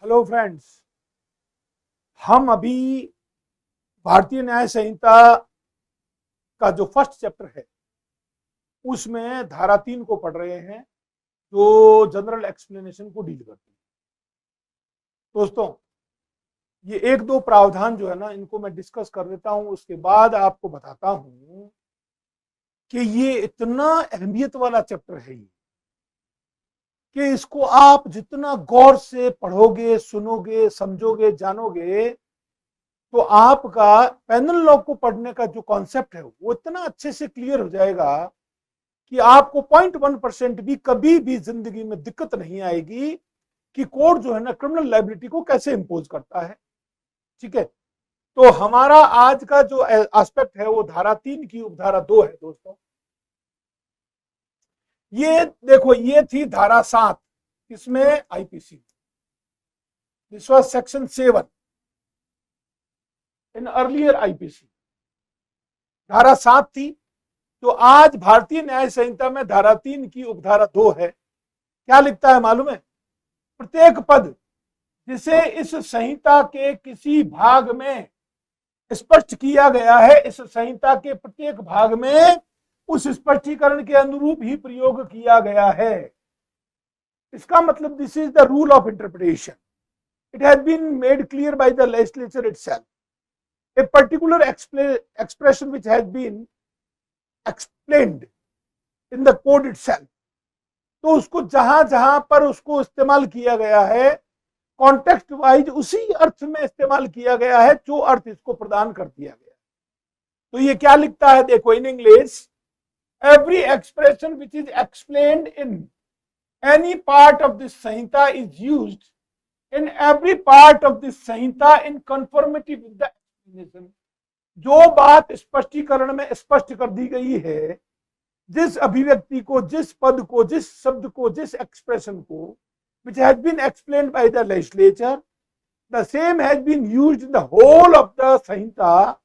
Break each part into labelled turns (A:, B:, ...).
A: Hello friends, हम अभी भारतीय न्याय संहिता का जो फर्स्ट चैप्टर है उसमें धारा 3 को पढ़ रहे हैं जो जनरल एक्सप्लेनेशन को डील करती है। दोस्तों, ये एक दो प्रावधान जो है ना, इनको मैं डिस्कस कर देता हूं, उसके बाद आपको बताता हूं कि ये इतना अहमियत वाला चैप्टर है ये कि इसको आप जितना गौर से पढ़ोगे, सुनोगे, समझोगे, जानोगे, तो आपका पैनल लॉ को पढ़ने का जो कॉन्सेप्ट है वो इतना अच्छे से क्लियर हो जाएगा कि आपको 0.1% भी कभी भी जिंदगी में दिक्कत नहीं आएगी कि कोर्ट जो है ना क्रिमिनल लायबिलिटी को कैसे इंपोज करता है। ठीक है, तो हमारा आज का जो एस्पेक्ट है वो धारा 3 की उपधारा 2 है। दोस्तों, ये देखो, ये थी धारा 7 इसमें IPC, this was section 7 in earlier IPC. धारा 7 थी, तो आज भारतीय न्याय संहिता में धारा 3 की उपधारा 2 है। क्या लिखता है मालूम है? प्रत्येक पद जिसे इस संहिता के किसी भाग में स्पष्ट किया गया है, इस संहिता के प्रत्येक भाग में उस स्पष्टीकरण के अनुरूप ही प्रयोग किया गया है। इसका मतलब this is the rule of interpretation. It has been made clear by the legislature itself. A particular expression which has been explained in the code itself, तो उसको जहां जहां पर उसको इस्तेमाल किया गया है कॉन्टेक्स्ट वाइज उसी अर्थ में इस्तेमाल किया गया है जो अर्थ इसको प्रदान कर दिया गया। तो ये क्या लिखता है देखो, in English, every expression which is explained in any part of this Samhita is used in every part of this Samhita in conformity with the. जो बात स्पष्टीकरण में स्पष्ट कर दी गई है, जिस अभिव्यक्ति को, जिस पद को, जिस शब्द को, जिस एक्सप्रेशन को, which has been explained by the legislature, the same has been used in the whole of the Sanhita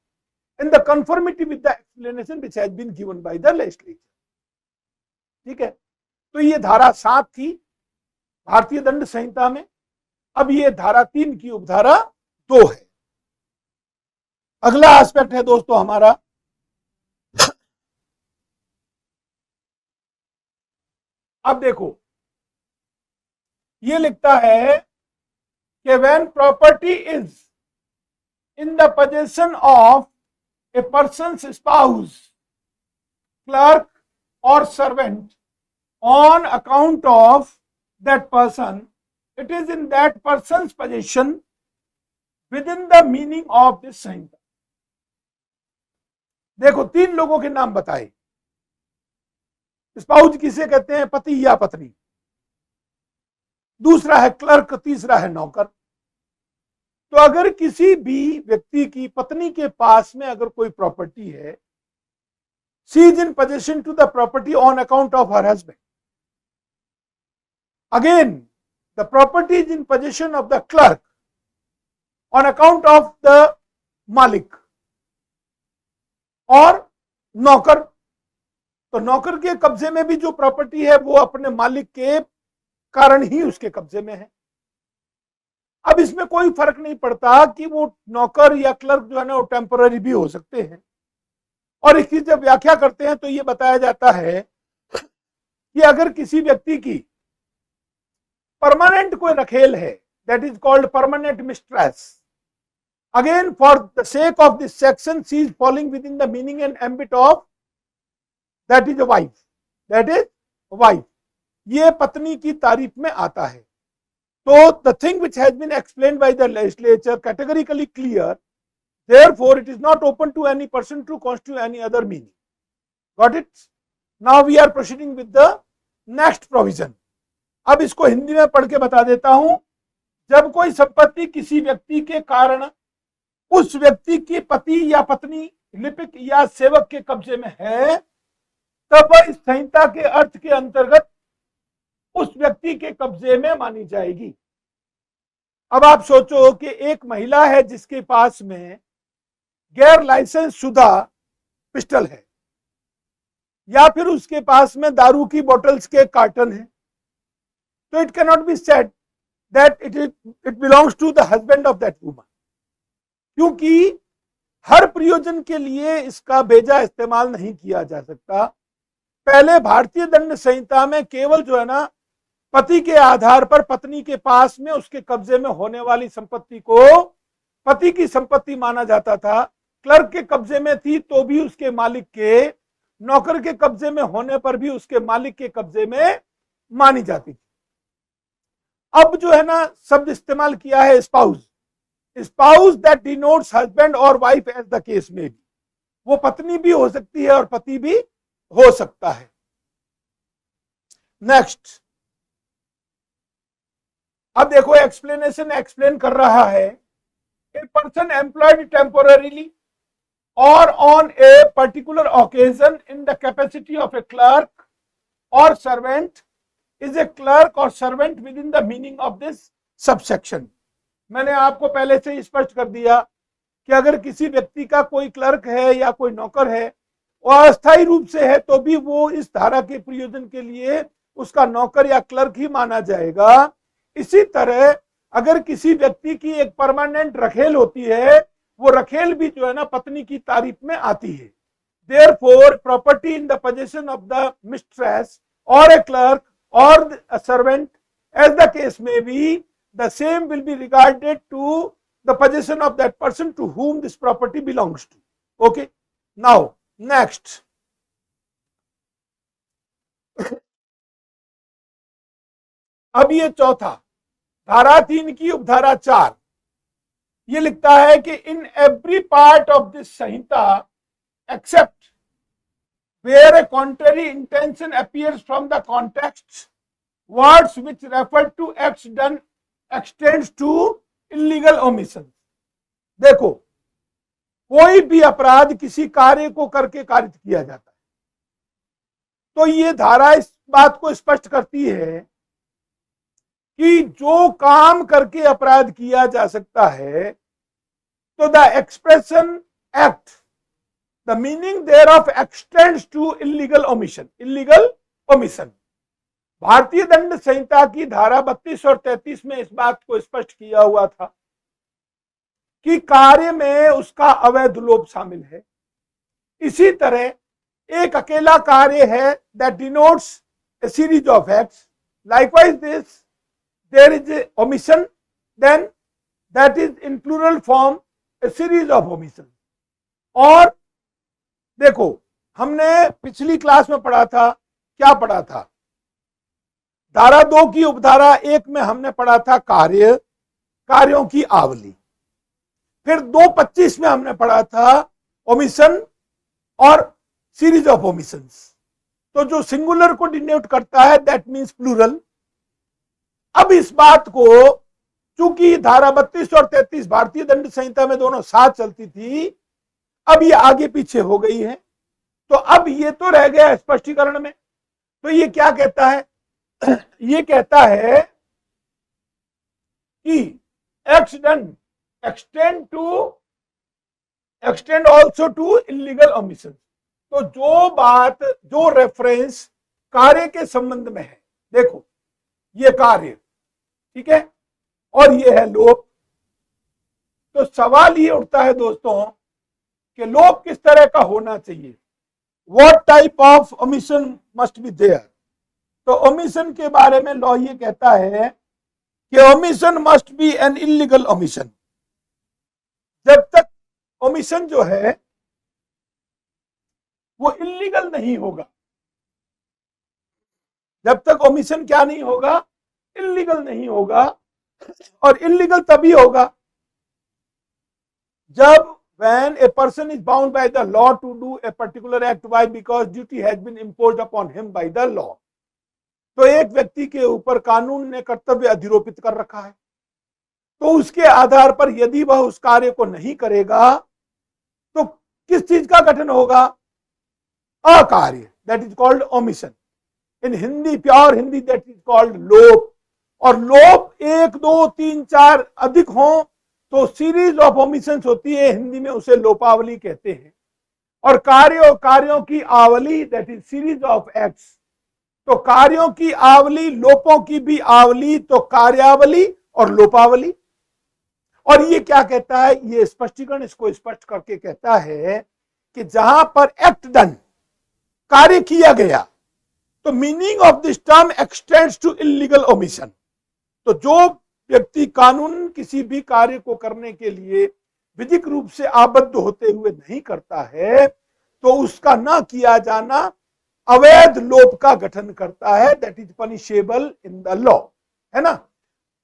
A: in the conformity with the explanation which has been given by the legislature. ठीक है, तो ये धारा 7 थी भारतीय दंड संहिता में। अब ये धारा 3 की उपधारा 2 है। अगला एस्पेक्ट है दोस्तों हमारा, अब देखो, ये लिखता है कि when property is in the possession of a person's spouse, clerk और servant on account of that person, it is in that person's possession within the meaning of this संहिता। देखो, 3 लोगों के नाम बताए। स्पाउस किसे कहते हैं? पति या पत्नी। दूसरा है क्लर्क, तीसरा है नौकर। तो अगर किसी भी व्यक्ति की पत्नी के पास में अगर कोई प्रॉपर्टी है, she is in possession to the property on account of her husband. Again the property is in possession of the clerk on account of the मालिक। और नौकर, तो नौकर के कब्जे में भी जो प्रॉपर्टी है वो अपने मालिक के कारण ही उसके कब्जे में है। अब इसमें कोई फर्क नहीं पड़ता कि वो नौकर या क्लर्क जो है ना वो टेम्पररी भी हो सकते हैं। और इसकी जब व्याख्या करते हैं तो ये बताया जाता है कि अगर किसी व्यक्ति की परमानेंट कोई रखेल है, that is called permanent mistress. Again, for the sake of this section, she is falling within the meaning and ambit of that is a wife. That is wife. ये पत्नी की तारीफ में आता है। तो the thing which has been explained by the legislature categorically clear, therefore it is not open to any person to constitute any other meaning. Got it? Now we are proceeding with the next provision. अब इसको हिंदी में पढ़ के बता देता हूं। जब कोई संपत्ति किसी व्यक्ति के कारण उस व्यक्ति की पति या पत्नी, लिपिक या सेवक के कब्जे में है, तब इस संहिता के अर्थ के अंतर्गत उस व्यक्ति के कब्जे में मानी जाएगी। अब आप सोचो कि एक महिला है जिसके पास में गैर लाइसेंस शुदा पिस्टल है, या फिर उसके पास में दारू की बोतल्स के कार्टन है, तो it can not be said that it belongs to the husband of that woman, क्योंकि हर प्रयोजन के लिए इसका बेजा इस्तेमाल नहीं किया जा सकता। पहले भारतीय दंड संहिता में केवल जो है ना पति के आधार पर पत्नी के पास में उसके कब्जे में होने वाली संपत्ति को पति की संपत्ति माना जाता था। क्लर्क के कब्जे में थी तो भी उसके मालिक के, नौकर के कब्जे में होने पर भी उसके मालिक के कब्जे में मानी जाती थी। अब जो है ना शब्द इस्तेमाल किया है spouse, spouse that denotes husband और वाइफ एज द केस में भी, वो पत्नी भी हो सकती है और पति भी हो सकता है। नेक्स्ट, अब देखो एक्सप्लेनेशन एक्सप्लेन कर रहा है, a person employed temporarily or on a particular occasion in the capacity of a clerk or servant is a clerk or servant within the meaning of this subsection। मैंने आपको पहले से स्पष्ट कर दिया कि अगर किसी व्यक्ति का कोई क्लर्क है या कोई नौकर है और अस्थायी रूप से है तो भी वो इस धारा के प्रयोजन के लिए उसका नौकर या क्लर्क ही माना जाएगा। इसी तरह अगर किसी व्यक्ति की एक परमानेंट रखेल होती है, वो रखेल भी जो है ना पत्नी की तारीफ में आती है। Therefore, property in the possession of the mistress or a clerk or a servant, as the case may be, the same will be regarded to the possession of that person to whom this property belongs to. Okay. Now, next. अब ये चौथा, धारा 3 की उपधारा 4, ये लिखता है कि in every part of this संहिता except where a contrary intention appears from the context, words which refer to acts done extends to illegal omission. देखो, कोई भी अपराध किसी कार्य को करके कारित किया जाता है, तो ये धारा इस बात को स्पष्ट करती है कि जो काम करके अपराध किया जा सकता है, तो the expression act, the meaning thereof extends to illegal omission. Illegal omission, भारतीय दंड संहिता की धारा 32 और 33 में इस बात को स्पष्ट किया हुआ था कि कार्य में उसका अवैध लोप शामिल है। इसी तरह एक अकेला कार्य है that denotes A series of acts, likewise this there is a omission, then that is in plural form a series of omissions। और देखो, हमने पिछली क्लास में पढ़ा था, क्या पढ़ा था, धारा 2 की उपधारा 1 में हमने पढ़ा था कार्य, कार्यों की आवली। फिर 2:25 में हमने पढ़ा था ओमिशन और सीरीज ऑफ ओमिशंस। तो जो सिंगुलर को डिनोट करता है दैट मीन्स प्लूरल। अब इस बात को, चूंकि धारा 32 और 33 भारतीय दंड संहिता में दोनों साथ चलती थी, अब ये आगे पीछे हो गई है, तो अब ये तो रह गया स्पष्टीकरण में। तो ये क्या कहता है, ये कहता है कि acts done extend also to illegal omission. तो जो बात, जो रेफरेंस कार्य के संबंध में है, देखो ये कार्य, ठीक है, और ये है लोप। तो सवाल ये उठता है दोस्तों कि लोप किस तरह का होना चाहिए, what type of omission must be there. तो ओमिशन के बारे में लॉ ये कहता है कि omission must be an illegal omission. जब तक ओमिशन जो है वो इलीगल नहीं होगा, जब तक ओमिशन क्या नहीं होगा, इलीगल नहीं होगा। और इलीगल तभी होगा जब when a person is bound by the law to do a particular act, why, because duty has been imposed upon him by the law। तो एक व्यक्ति के ऊपर कानून ने कर्तव्य अधिरोपित कर रखा है, तो उसके आधार पर यदि वह उस कार्य को नहीं करेगा तो किस चीज का गठन होगा, अकार्य, that is called omission. In Hindi, pure Hindi, that is called लोप। और लोप 1, 2, 3, 4 अधिक हो तो सीरीज ऑफ ओमिशंस होती है, हिंदी में उसे लोपावली कहते हैं। और कार्यों की आवली, that is series of acts. तो कार्यों की आवली, लोपों की भी आवली, तो कार्यावली और लोपावली। और ये क्या कहता है, ये स्पष्टीकरण इसको स्पष्ट करके कहता है कि जहां पर एक्ट डन, कार्य किया गया, तो meaning of this term extends to illegal omission. तो जो व्यक्ति कानून किसी भी कार्य को करने के लिए विधिक रूप से आबद्ध होते हुए नहीं करता है, तो उसका न किया जाना अवैध लोप का गठन करता है, that is punishable in the law, है ना।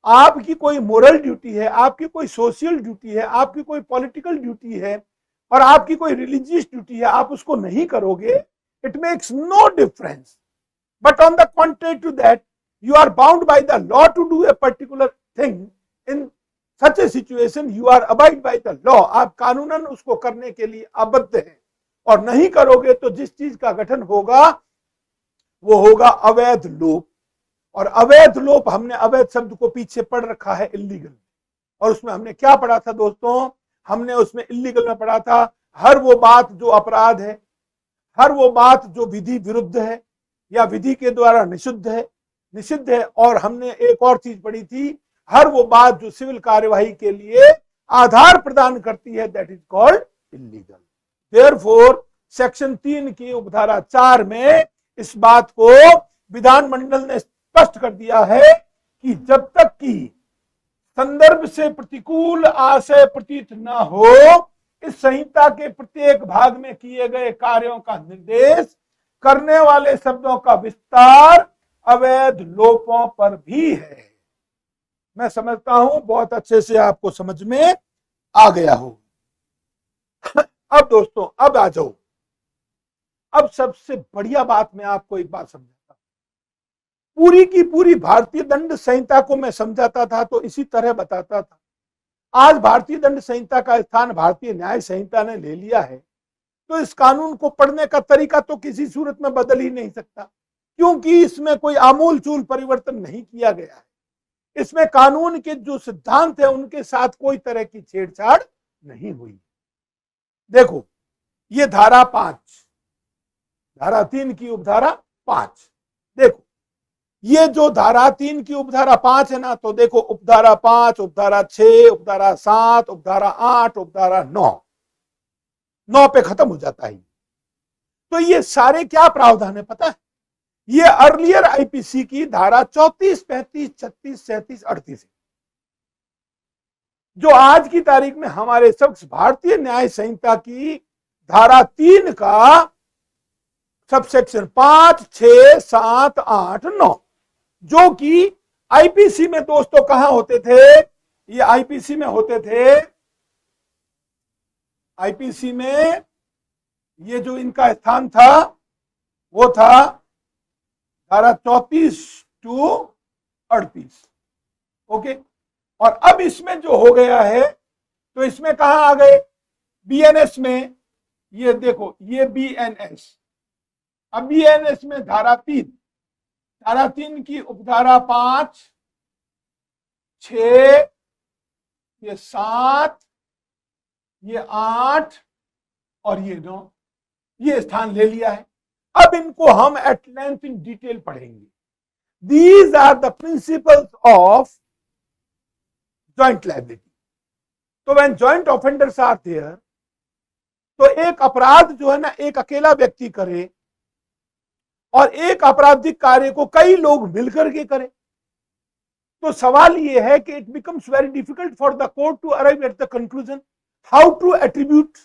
A: आपकी कोई मोरल ड्यूटी है, आपकी कोई सोशल ड्यूटी है, आपकी कोई पॉलिटिकल ड्यूटी है और आपकी कोई रिलीजियस ड्यूटी है, आप उसको नहीं करोगे, it makes no difference, but on the contrary to that you are bound by the law to do a particular thing. In such a situation you are abide by the law. आप कानूनन उसको करने के लिए आबद्ध हैं, और नहीं करोगे तो जिस चीज का गठन होगा वो होगा अवैध लोप। और अवैध लोप, हमने अवैध शब्द को पीछे पढ़ रखा है इलीगल, और उसमें हमने क्या पढ़ा था दोस्तों, हमने उसमें इलीगल में पढ़ा था हर वो बात जो अपराध है, हर वो बात जो विधि विरुद्ध है या विधि के द्वारा निषिद्ध है, और हमने एक और चीज पढ़ी थी, हर वो बात जो सिविल कार्यवाही के लिए आधार प्रदान करती है, that is called illegal. Therefore section 3 की उपधारा 4 में इस बात को विधानमंडल ने स्पष्ट कर दिया है कि जब तक कि संदर्भ से प्रतिकूल आशय प्रतीत न हो, इस संहिता के प्रत्येक भाग में किए गए कार्यों का निर्देश करने वाले शब्दों का विस्तार अवैध लोपों पर भी है। मैं समझता हूं बहुत अच्छे से आपको समझ में आ गया हो। अब दोस्तों, अब आ जाओ, अब सबसे बढ़िया बात मैं आपको एक बात समझाता हूं। पूरी की पूरी भारतीय दंड संहिता को मैं समझाता था तो इसी तरह बताता था। आज भारतीय दंड संहिता का स्थान भारतीय न्याय संहिता ने ले लिया है, तो इस कानून को पढ़ने का तरीका तो किसी सूरत में बदल ही नहीं सकता, क्योंकि इसमें कोई आमूल चूल परिवर्तन नहीं किया गया है। इसमें कानून के जो सिद्धांत है उनके साथ कोई तरह की छेड़छाड़ नहीं हुई। देखो, ये धारा 5, धारा 3 की उपधारा 5, देखो ये जो धारा 3 की उपधारा 5 है ना, तो देखो उपधारा 5, उपधारा 6, उपधारा 7, उपधारा 8, उपधारा 9 पे खत्म हो जाता है। तो ये सारे क्या प्रावधान है पता है? ये अर्लियर आईपीसी की धारा 34, 35, 36, 37, 38 है, जो आज की तारीख में हमारे समक्ष भारतीय न्याय संहिता की धारा 3 का सबसेक्शन 5, 6, 7, 8, 9, जो कि आईपीसी में दोस्तों कहां होते थे? ये आईपीसी में होते थे, आईपीसी में ये जो इनका स्थान था वो था धारा 34 टू 38। ओके, और अब इसमें जो हो गया है, तो इसमें कहां आ गए? बीएनएस में। ये देखो, ये बीएनएस, अब बीएनएस में धारा 3 की उपधारा 5, 6, ये 7, ये 8 और ये 9, ये स्थान ले लिया है। अब इनको हम एट लेंथ इन डिटेल पढ़ेंगे। These are the principles of joint liability. तो when joint offenders are there, तो एक अपराध जो है ना एक अकेला व्यक्ति करे और एक आपराधिक कार्य को कई लोग मिलकर के करें, तो सवाल यह है कि it becomes very difficult for the court to arrive at the conclusion how to attribute,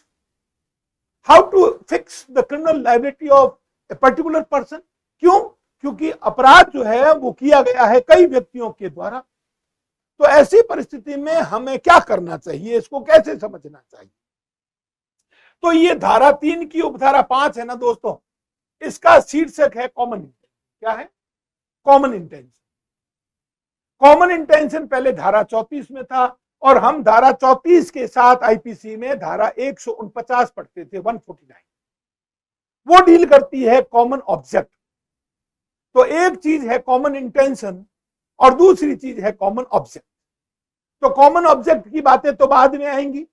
A: how to fix the criminal liability of a particular person. क्यों? क्योंकि अपराध जो है वो किया गया है कई व्यक्तियों के द्वारा। तो ऐसी परिस्थिति में हमें क्या करना चाहिए, इसको कैसे समझना चाहिए? तो ये धारा 3 की उपधारा 5 है ना दोस्तों, इसका शीर्षक है कॉमन इंटेंशन। क्या है? Common intention. कॉमन इंटेंशन पहले धारा 34 में था, और हम धारा 34 के साथ आईपीसी में धारा 149 पढ़ते थे, 149, वो डील करती है कॉमन ऑब्जेक्ट। तो एक चीज है कॉमन इंटेंशन और दूसरी चीज है कॉमन ऑब्जेक्ट। तो कॉमन ऑब्जेक्ट की बातें तो बाद में आएंगी,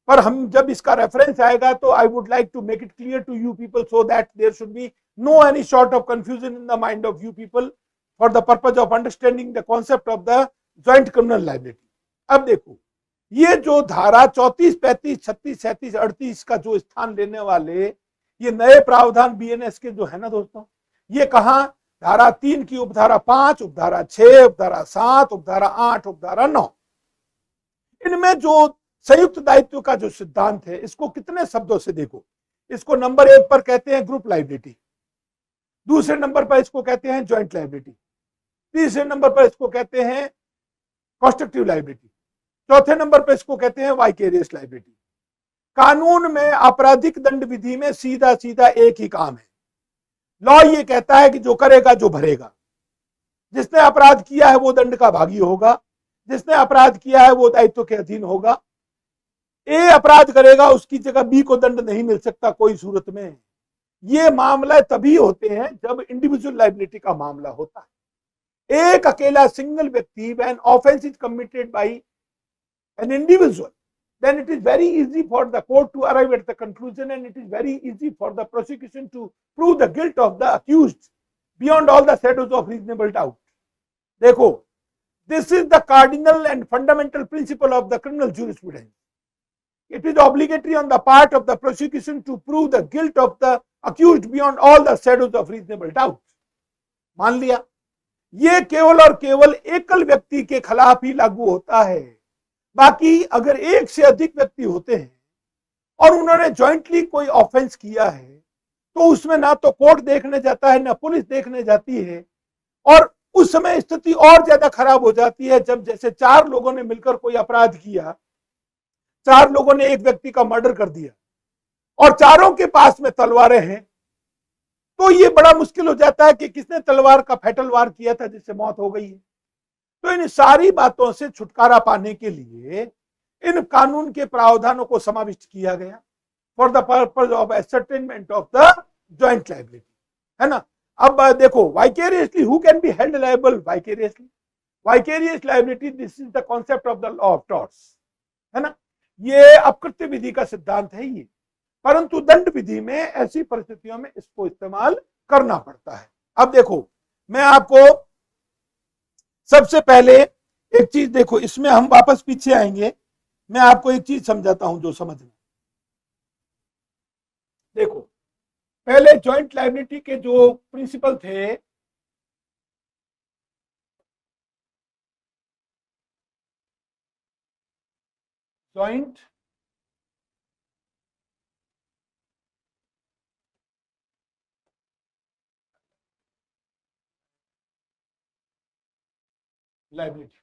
A: पर हम जब इसका रेफरेंस आएगा तो I would like to make it clear to you people so that there should be no any sort of confusion in the mind of you people for the purpose of understanding the concept of the joint criminal liability. अब देखो ये जो धारा 34, 35, 36, 37, 38 का जो स्थान लेने वाले ये नए प्रावधान बीएनएस के जो है ना दोस्तों, ये कहां, धारा 3 की उपधारा 5, उपधारा 6, उपधारा 7, उपधारा 8, उपधारा 9। इनमें जो संयुक्त दायित्व का जो सिद्धांत है इसको कितने शब्दों से देखो, इसको नंबर 1 पर कहते हैं ग्रुप लायबिलिटी, दूसरे नंबर पर इसको कहते हैं ज्वाइंट लायबिलिटी, तीसरे नंबर पर इसको कहते हैं कॉन्स्ट्रक्टिव लायबिलिटी, चौथे नंबर पर इसको कहते हैं वाइकेरियस लायबिलिटी। कानून में आपराधिक दंड विधि में सीधा सीधा एक ही काम है, लॉ ये कहता है कि जो करेगा जो भरेगा, जिसने अपराध किया है वो दंड का भागी होगा, जिसने अपराध किया है वो दायित्व के अधीन होगा। ए अपराध करेगा उसकी जगह बी को दंड नहीं मिल सकता कोई सूरत में। ये मामला तभी होते हैं जब इंडिविजुअल लायबिलिटी का मामला होता है। एक अकेला सिंगल व्यक्ति, when offence is committed by an individual, then it is very easy for the court to arrive at the conclusion and it is very easy for the prosecution to prove the guilt of the accused beyond all the shadows of reasonable doubt. देखो, this is the cardinal and fundamental principle of the criminal jurisprudence. It is obligatory on the part of the prosecution to prove the guilt of the accused beyond all the shadows of reasonable doubt. मान लिया, ये केवल और केवल एकल व्यक्ति के खिलाफ ही लागू होता है। बाकी अगर एक से अधिक व्यक्ति होते हैं और उन्होंने जॉइंटली कोई ऑफेंस किया है तो उसमें ना तो कोर्ट देखने जाता है ना पुलिस देखने जाती है, और उस समय स्थिति और ज्यादा खराब हो जाती है जब जैसे 4 लोगों ने मिलकर कोई अपराध किया, 4 लोगों ने एक व्यक्ति का मर्डर कर दिया और चारों के पास में तलवारें हैं, तो ये बड़ा मुश्किल हो जाता है कि किसने तलवार का फैटल वार किया था जिससे मौत हो गई है। तो इन सारी बातों से छुटकारा पाने के लिए इन कानून के प्रावधानों को समाविष्ट किया गया for the purpose of ascertainment of the joint liability, है ना। अब देखो vicariously who can be held liable vicariously, vicarious liability this is the concept of the law of torts, है ना। ये अपकृत्य विधि का सिद्धांत है ये, परंतु दंड विधि में ऐसी परिस्थितियों में इसको इस्तेमाल करना पड़ता है। अब देखो मैं आपको सबसे पहले एक चीज देखो, इसमें हम वापस पीछे आएंगे, मैं आपको एक चीज समझाता हूं जो समझ में। देखो पहले जॉइंट लायबिलिटी के जो प्रिंसिपल थे, जॉइंट लायबिलिटी,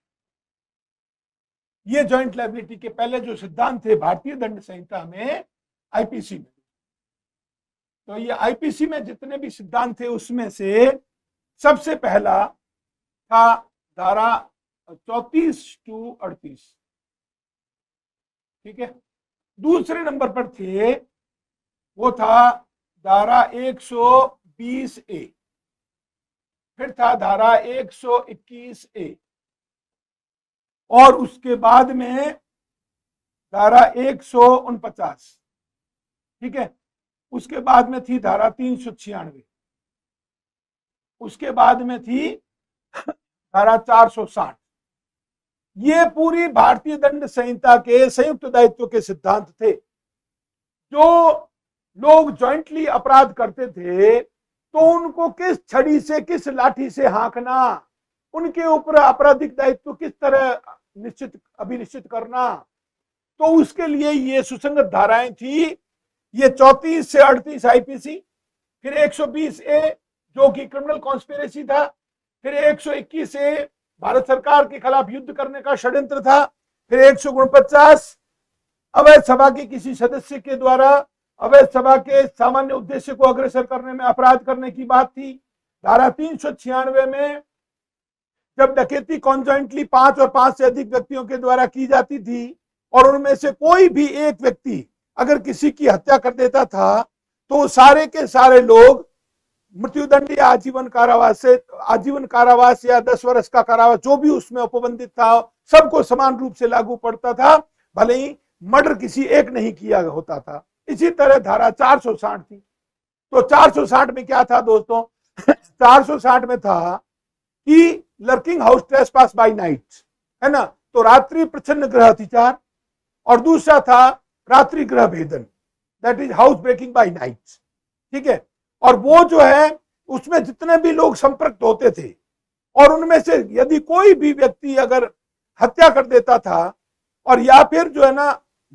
A: ये जॉइंट लायबिलिटी के पहले जो सिद्धांत थे भारतीय दंड संहिता में, आईपीसी में, तो ये आईपीसी में जितने भी सिद्धांत थे उसमें से सबसे पहला था धारा 34 to 38, ठीक है। दूसरे नंबर पर थे वो था धारा 120A, फिर था धारा 121A, और उसके बाद में धारा 149, ठीक है। उसके बाद में थी धारा 396, उसके बाद में थी धारा 460। ये पूरी भारतीय दंड संहिता के संयुक्त दायित्व के सिद्धांत थे। जो लोग जॉइंटली अपराध करते थे तो उनको किस छड़ी से किस लाठी से हाँकना, उनके ऊपर आपराधिक दायित्व किस तरह अभिनिश्चित करना, तो उसके लिए ये सुसंगत धाराएं थी। ये 34 से 38 आईपीसी, फिर 120A जो कि क्रिमिनल कॉन्स्पिरेसी था, फिर 121A भारत सरकार के खिलाफ युद्ध करने का षड्यंत्र था, फिर 149 अवैध सभा के किसी सदस्य के द्वारा अवैध सभा के सामान्य उद्देश्य को अग्रसर करने में अपराध करने की बात थी। धारा 396 में जब डकैती कॉन्जॉइंटली 5 और 5 से अधिक व्यक्तियों के द्वारा की जाती थी और उनमें से कोई भी एक व्यक्ति अगर किसी की हत्या कर देता था तो सारे के सारे लोग मृत्युदंड या आजीवन कारावास या 10 वर्ष का कारावास जो भी उसमें उपबंधित था सबको समान रूप से लागू पड़ता था, भले ही मर्डर किसी एक नहीं किया होता था। इसी तरह धारा 460 थी। तो 460 में क्या था दोस्तों, 460 में था कि lurking house trespass by night, है ना। तो रात्रि प्रच्छन्न ग्रह अतिचार, और दूसरा था रात्रि ग्रह भेदन, that is house breaking by night. ठीक है, और वो जो है उसमें जितने भी लोग संपर्क होते थे, और उनमें से यदि कोई भी व्यक्ति अगर हत्या कर देता था और या फिर जो है ना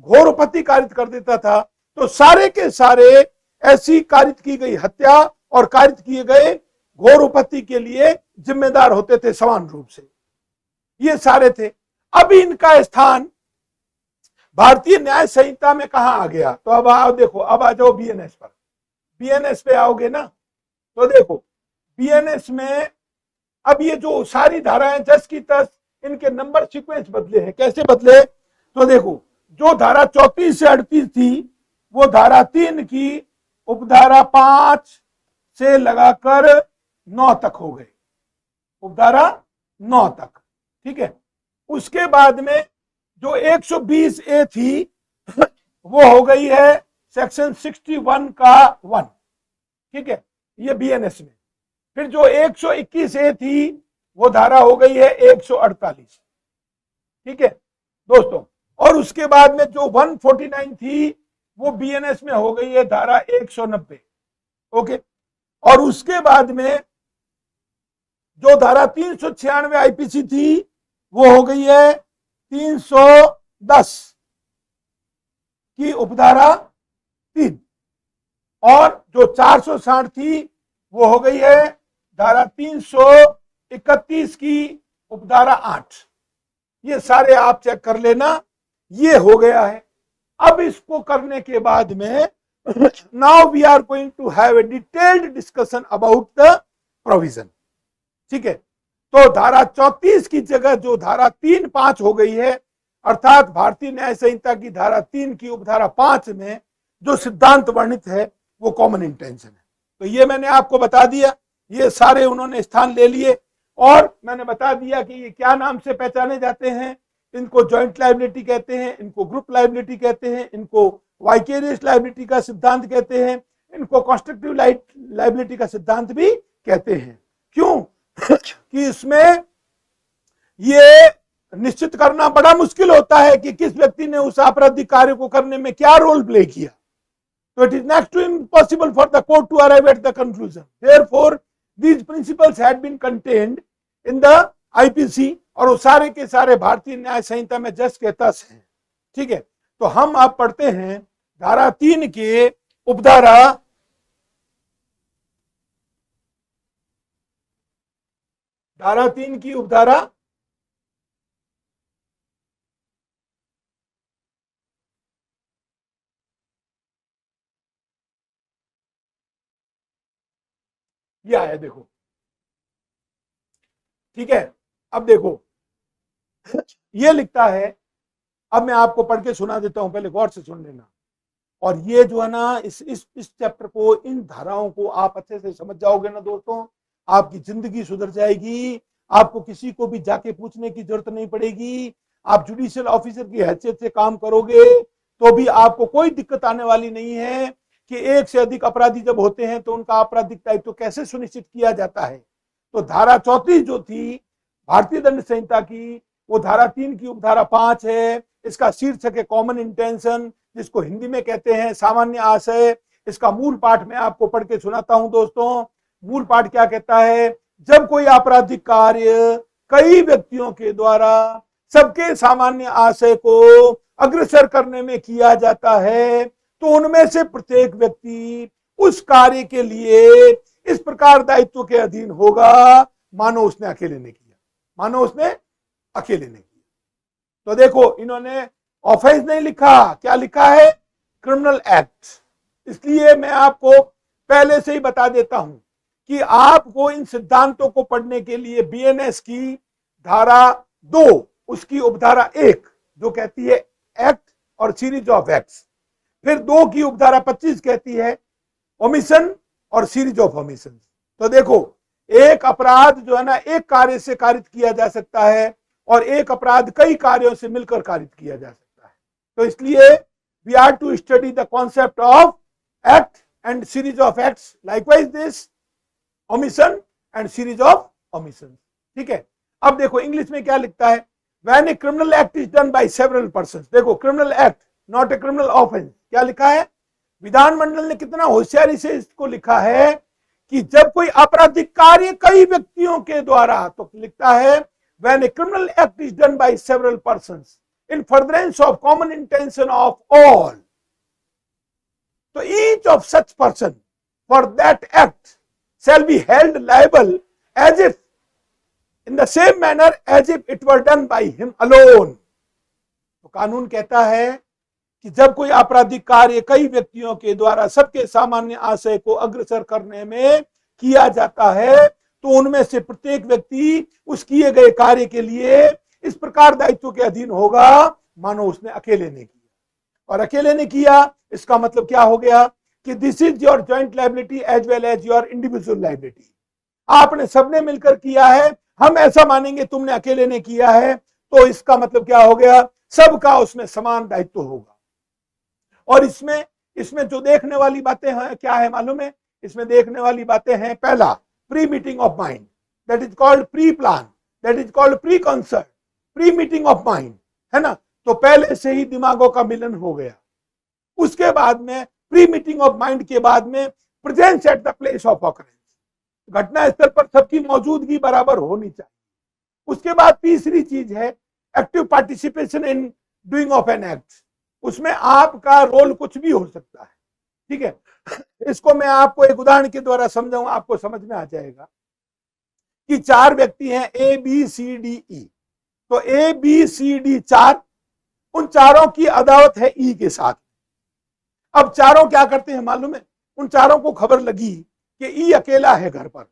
A: घोरपति कारित कर देता था, तो सारे के सारे ऐसी कारित की गई हत्या और कारित किए गए घोरपति के लिए जिम्मेदार होते थे समान रूप से, ये सारे थे। अब इनका स्थान भारतीय न्याय संहिता में कहां आ गया? तो अब आओ देखो, अब आ जाओ बीएनएस पर। बीएनएस पे आओगे ना, तो देखो बीएनएस में अब ये जो सारी धाराएं जस की तस, इनके नंबर सीक्वेंस बदले हैं। कैसे बदले? तो देखो, जो धारा 34 से 38 थी वो धारा 3 की उपधारा 5 से लगाकर 9 तक हो गए, उपधारा 9 तक। ठीक है, उसके बाद में जो 120A थी वो हो गई है सेक्शन 61 का 1। ठीक है, ये बीएनएस में। फिर जो 121A थी वो धारा हो गई है 148। ठीक है दोस्तों, और उसके बाद में जो 149 थी वो बीएनएस में हो गई है धारा 190। ओके, और उसके बाद में जो धारा 396 आईपीसी थी वो हो गई है 310 की उपधारा 3, और जो 460 थी वो हो गई है धारा 331 की उपधारा 8। ये सारे आप चेक कर लेना, ये हो गया है। अब इसको करने के बाद में now we are going to have a detailed discussion about the provision. ठीक है, तो धारा 34 की जगह जो धारा 3(5) हो गई है, अर्थात भारतीय न्याय संहिता की धारा 3 की उपधारा 5 में जो सिद्धांत वर्णित है वो कॉमन इंटेंशन है। तो ये मैंने आपको बता दिया, ये सारे उन्होंने स्थान ले लिए, और मैंने बता दिया कि ये क्या नाम से पहचाने जाते हैं। इनको जॉइंट लायबिलिटी कहते हैं, इनको ग्रुप लायबिलिटी कहते हैं, इनको वाइकेरियस लायबिलिटी का सिद्धांत कहते हैं, इनको कॉन्स्ट्रक्टिव लायबिलिटी का सिद्धांत भी कहते हैं। क्यों? कि इसमें ये निश्चित करना बड़ा मुश्किल होता है कि किस व्यक्ति ने उस आपराधिक कार्य को करने में क्या रोल प्ले किया। So it is next to impossible for the court to arrive at the conclusion. Therefore, these principles had been contained in the IPC, और वो सारे के सारे भारतीय न्याय संहिता में जस के तस हैं। ठीक है, तो हम आप पढ़ते हैं धारा 3 के उपधारा धारा 3 की उपधारा यह है, देखो। ठीक है, अब देखो ये लिखता है, अब मैं आपको पढ़ के सुना देता हूं, पहले गौर से सुन लेना। और ये जो है ना इस चैप्टर को, इन धाराओं को आप अच्छे से समझ जाओगे ना दोस्तों, आपकी जिंदगी सुधर जाएगी। आपको किसी को भी जाके पूछने की जरूरत नहीं पड़ेगी। आप जुडिशियल ऑफिसर की हैसियत से काम करोगे तो भी आपको कोई दिक्कत आने वाली नहीं है कि एक से अधिक अपराधी जब होते हैं तो उनका आपराधिक दायित्व कैसे सुनिश्चित किया जाता है। तो धारा 34 जो थी भारतीय दंड संहिता की, वो धारा 3 की उपधारा 5 है। इसका शीर्षक है कॉमन इंटेंशन, जिसको हिंदी में कहते हैं सामान्य आशय। इसका मूल पाठ मैं आपको पढ़ के सुनाता हूं दोस्तों। मूल पाठ क्या कहता है? जब कोई आपराधिक कार्य कई व्यक्तियों के द्वारा सबके सामान्य आशय को अग्रसर करने में किया जाता है, तो उनमें से प्रत्येक व्यक्ति उस कार्य के लिए इस प्रकार दायित्व के अधीन होगा मानो उसने अकेले ने किया, मानो उसने अकेले ने किया। तो देखो, इन्होंने ऑफेंस नहीं लिखा, क्या लिखा है? Criminal act. इसलिए मैं आपको पहले से ही बता देता हूं कि आपको इन सिद्धांतों को पढ़ने के लिए बीएनएस की धारा 2 उसकी उपधारा 1 जो कहती है एक्ट और सीरीज ऑफ एक्ट्स, फिर 2 की उपधारा 25 कहती है ओमिशन और सीरीज ऑफ ओमिशन। तो देखो, एक अपराध जो है ना एक कार्य से कारित किया जा सकता है और एक अपराध कई कार्यों से मिलकर कारित किया जा सकता है। तो इसलिए we are to study the concept of act and series of acts, likewise this omission and series of omission. ठीक है, अब देखो इंग्लिश में क्या लिखता है? When a criminal act is done by several persons, देखो criminal act not a criminal offense, क्या लिखा है विधानमंडल ने, कितना होशियारी से इसको लिखा है कि जब कोई आपराधिक कार्य कई व्यक्तियों के द्वारा, तो लिखता है when a criminal act is done by several persons in furtherance of common intention of all, तो each of such person for that act shall be held liable as if in the same manner as if it were done by him alone। तो कानून कहता है कि जब कोई आपराधिक कार्य कई व्यक्तियों के द्वारा सबके सामान्य आशय को अग्रसर करने में किया जाता है, तो उनमें से प्रत्येक व्यक्ति उस किए गए कार्य के लिए इस प्रकार दायित्व के अधीन होगा मानो उसने अकेले ने किया। और अकेले ने किया इसका मतलब क्या हो गया कि this is your joint liability as well as your individual liability. आपने सबने मिलकर किया है, हम ऐसा मानेंगे तुमने अकेले ने किया है, तो इसका मतलब क्या हो गया, सबका उसमें समान दायित्व होगा। और इसमें जो देखने वाली बातें हैं क्या है मालूम है, इसमें देखने वाली बातें हैं, पहला pre meeting of mind, that is called pre plan, that is called pre concert, pre meeting of mind, है ना। तो पहले से ही दिमागों का मिलन हो गया। उसके बाद में प्री मीटिंग ऑफ माइंड के बाद में presence at the place of occurrence, घटना स्थल पर सबकी मौजूदगी बराबर होनी चाहिए। उसके बाद तीसरी चीज है active participation in doing of an act, उसमें आपका रोल कुछ भी हो सकता है, ठीक है। इसको मैं आपको एक उदाहरण के द्वारा समझाऊं, आपको समझ में आ जाएगा कि 4 व्यक्ति हैं A B C D E, तो ए बी सी डी 4, उन चारों की अदावत है ई के साथ। अब चारों क्या करते हैं मालूम है, उन चारों को खबर लगी कि ई अकेला है घर पर,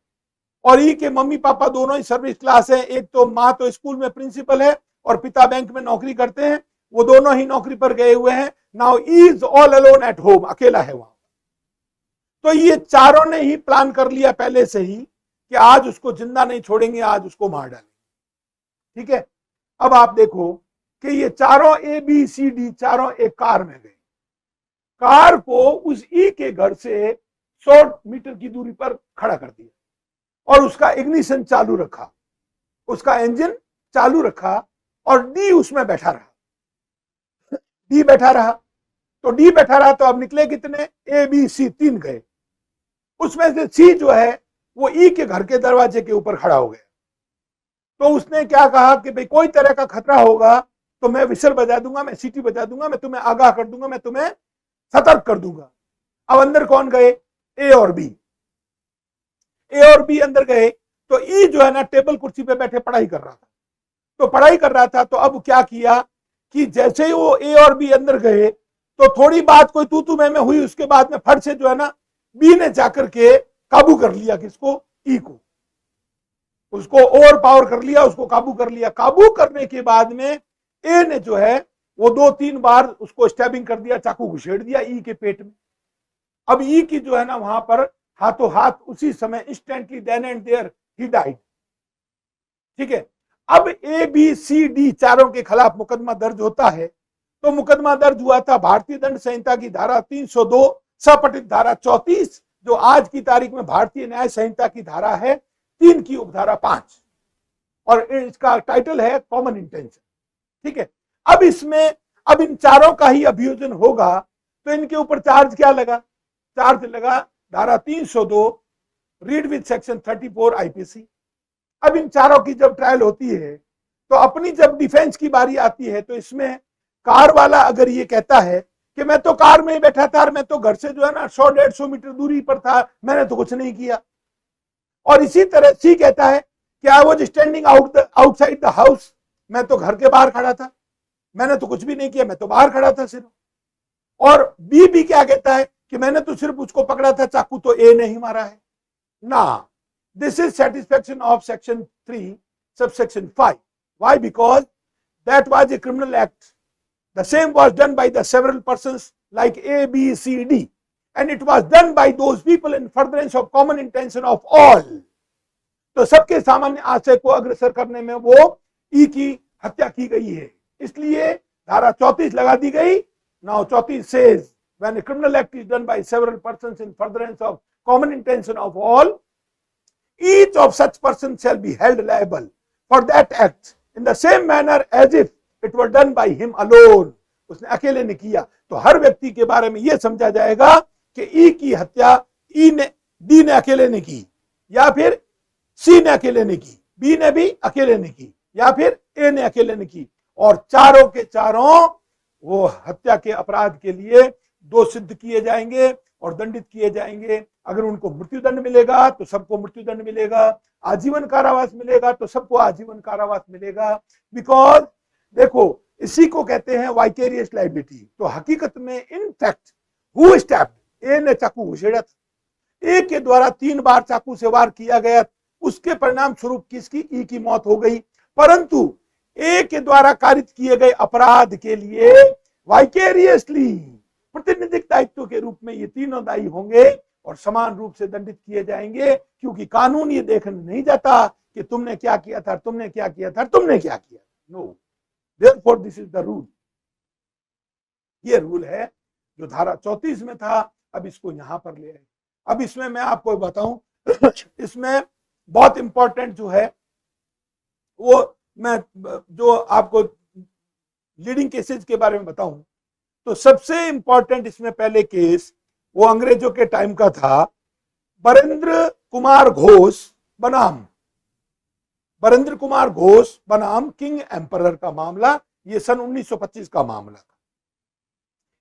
A: और ई के मम्मी पापा दोनों ही सर्विस क्लास है, एक तो माँ तो स्कूल में प्रिंसिपल है और पिता बैंक में नौकरी करते हैं, वो दोनों ही नौकरी पर गए हुए हैं। Now E is all alone at home, अकेला है वहां। तो ये चारों ने ही प्लान कर लिया पहले से ही कि आज उसको जिंदा नहीं छोड़ेंगे, आज उसको मार डालेंगे, ठीक है। अब आप देखो कि ये चारों ए बी सी डी चारों एक कार में गए, कार को उस ई के घर से 100 मीटर की दूरी पर खड़ा कर दिया और उसका इग्निशन चालू रखा, उसका इंजन चालू रखा और डी उसमें बैठा रहा। डी बैठा रहा तो अब निकले कितने, ए बी सी 3 गए, उसमें से सी जो है वो ई के घर के दरवाजे के ऊपर खड़ा हो गया। तो उसने क्या कहा कि भाई कोई तरह का खतरा होगा तो मैं विसल बजा दूंगा, मैं सीटी बजा दूंगा, मैं तुम्हें आगाह कर दूंगा, मैं तुम्हें सतर्क कर दूंगा। अब अंदर कौन गए, ए और बी अंदर गए, तो ई जो है ना टेबल कुर्सी पे बैठे पढ़ाई कर रहा था। तो अब क्या किया कि जैसे ही वो ए और बी अंदर गए तो थोड़ी बात कोई तू मैं हुई, उसके बाद में फट से जो है ना बी ने जाकर के काबू कर लिया किसको, ई को, उसको ओवर पावर कर लिया, उसको काबू कर लिया। काबू करने के बाद में ए ने जो है वो 2-3 बार उसको स्टैबिंग कर दिया, चाकू घुसेड़ दिया ई के पेट में। अब ई की जो है ना वहां पर हाथों हाथ उसी समय instantly then and there he died, ठीक है। अब ए बी सी डी चारों के खिलाफ मुकदमा दर्ज होता है। तो मुकदमा दर्ज हुआ था भारतीय दंड संहिता की धारा 302 सपठित धारा 34, जो आज की तारीख में भारतीय न्याय संहिता की धारा है 3 की उपधारा 5, और इसका टाइटल है कॉमन इंटेंशन, ठीक है। अब इन चारों का ही अभियोजन होगा, तो इनके ऊपर चार्ज क्या लगा, चार्ज लगा धारा 302 रीड विद सेक्शन 34 आईपीसी। अब इन चारों की जब ट्रायल होती है तो अपनी जब डिफेंस की बारी आती है, तो इसमें कार वाला अगर ये कहता है कि मैं तो कार में ही बैठा था, मैं तो घर से जो है ना 100-150 मीटर दूरी पर था, मैंने तो कुछ नहीं किया। और इसी तरह सी कहता है कि I was standing outside the house, मैं तो घर के बाहर खड़ा था, मैंने तो कुछ भी नहीं किया, मैं तो बाहर खड़ा था सिर्फ। और बी भी क्या कहता है कि मैंने तो सिर्फ उसको पकड़ा था चाकू, तो ए नहीं मारा है ना। This is satisfaction of section 3 subsection 5। Why? Because that was a criminal act, the same was done by the several persons like A, B, C, D, and it was done by those people in furtherance of common intention of all। तो सबके सामान्य आशय को अग्रसर करने में वो ई की हत्या की गई है, इसलिए धारा 34 लगा दी गई। Now 34 says when a criminal act is done by several persons in furtherance of common intention of all, each of such persons shall be held liable for that act in the same manner as if it were done by him alone, उसने अकेले ने किया। तो हर व्यक्ति के बारे में यह समझा जाएगा कि ई की हत्या डी ने अकेले ने की, या फिर सी ने अकेले ने की, बी ने भी अकेले ने की, या फिर ए ने अकेले ने की। और चारों के चारों वो हत्या के अपराध के लिए दोष सिद्ध किए जाएंगे और दंडित किए जाएंगे। अगर उनको मृत्युदंड मिलेगा तो सबको मृत्युदंड मिलेगा, आजीवन कारावास मिलेगा तो सबको आजीवन कारावास मिलेगा। बिकॉज देखो, इसी को कहते हैं वाइकेरियस लायबिलिटी। तो हकीकत में इन फैक्ट हु स्टैब्ड, ए ने चाकू घुसेड़ा था, ए के द्वारा 3 बार चाकू से वार किया गया, उसके परिणाम स्वरूप किसकी, ई की मौत हो गई। परंतु ए के द्वारा कारित किए गए अपराध के लिए वाइकेरियसली प्रतिनिधिक दायित्व के रूप में ये तीनों दायी होंगे और समान रूप से दंडित किए जाएंगे, क्योंकि कानून ये देखने नहीं जाता कि तुमने क्या किया था, तुमने क्या किया था, तुमने क्या किया। No, therefore this is the rule. ये रूल है जो धारा 34 में था, अब इसको यहां पर ले आए। अब इसमें मैं आपको बताऊं, इसमें बहुत इंपॉर्टेंट जो है वो मैं जो आपको लीडिंग केसेस के बारे में बताऊं, तो सबसे इंपॉर्टेंट इसमें पहले केस वो अंग्रेजों के टाइम का था, बरेंद्र कुमार घोष बनाम किंग एम्परर का मामला। ये सन 1925 का मामला था।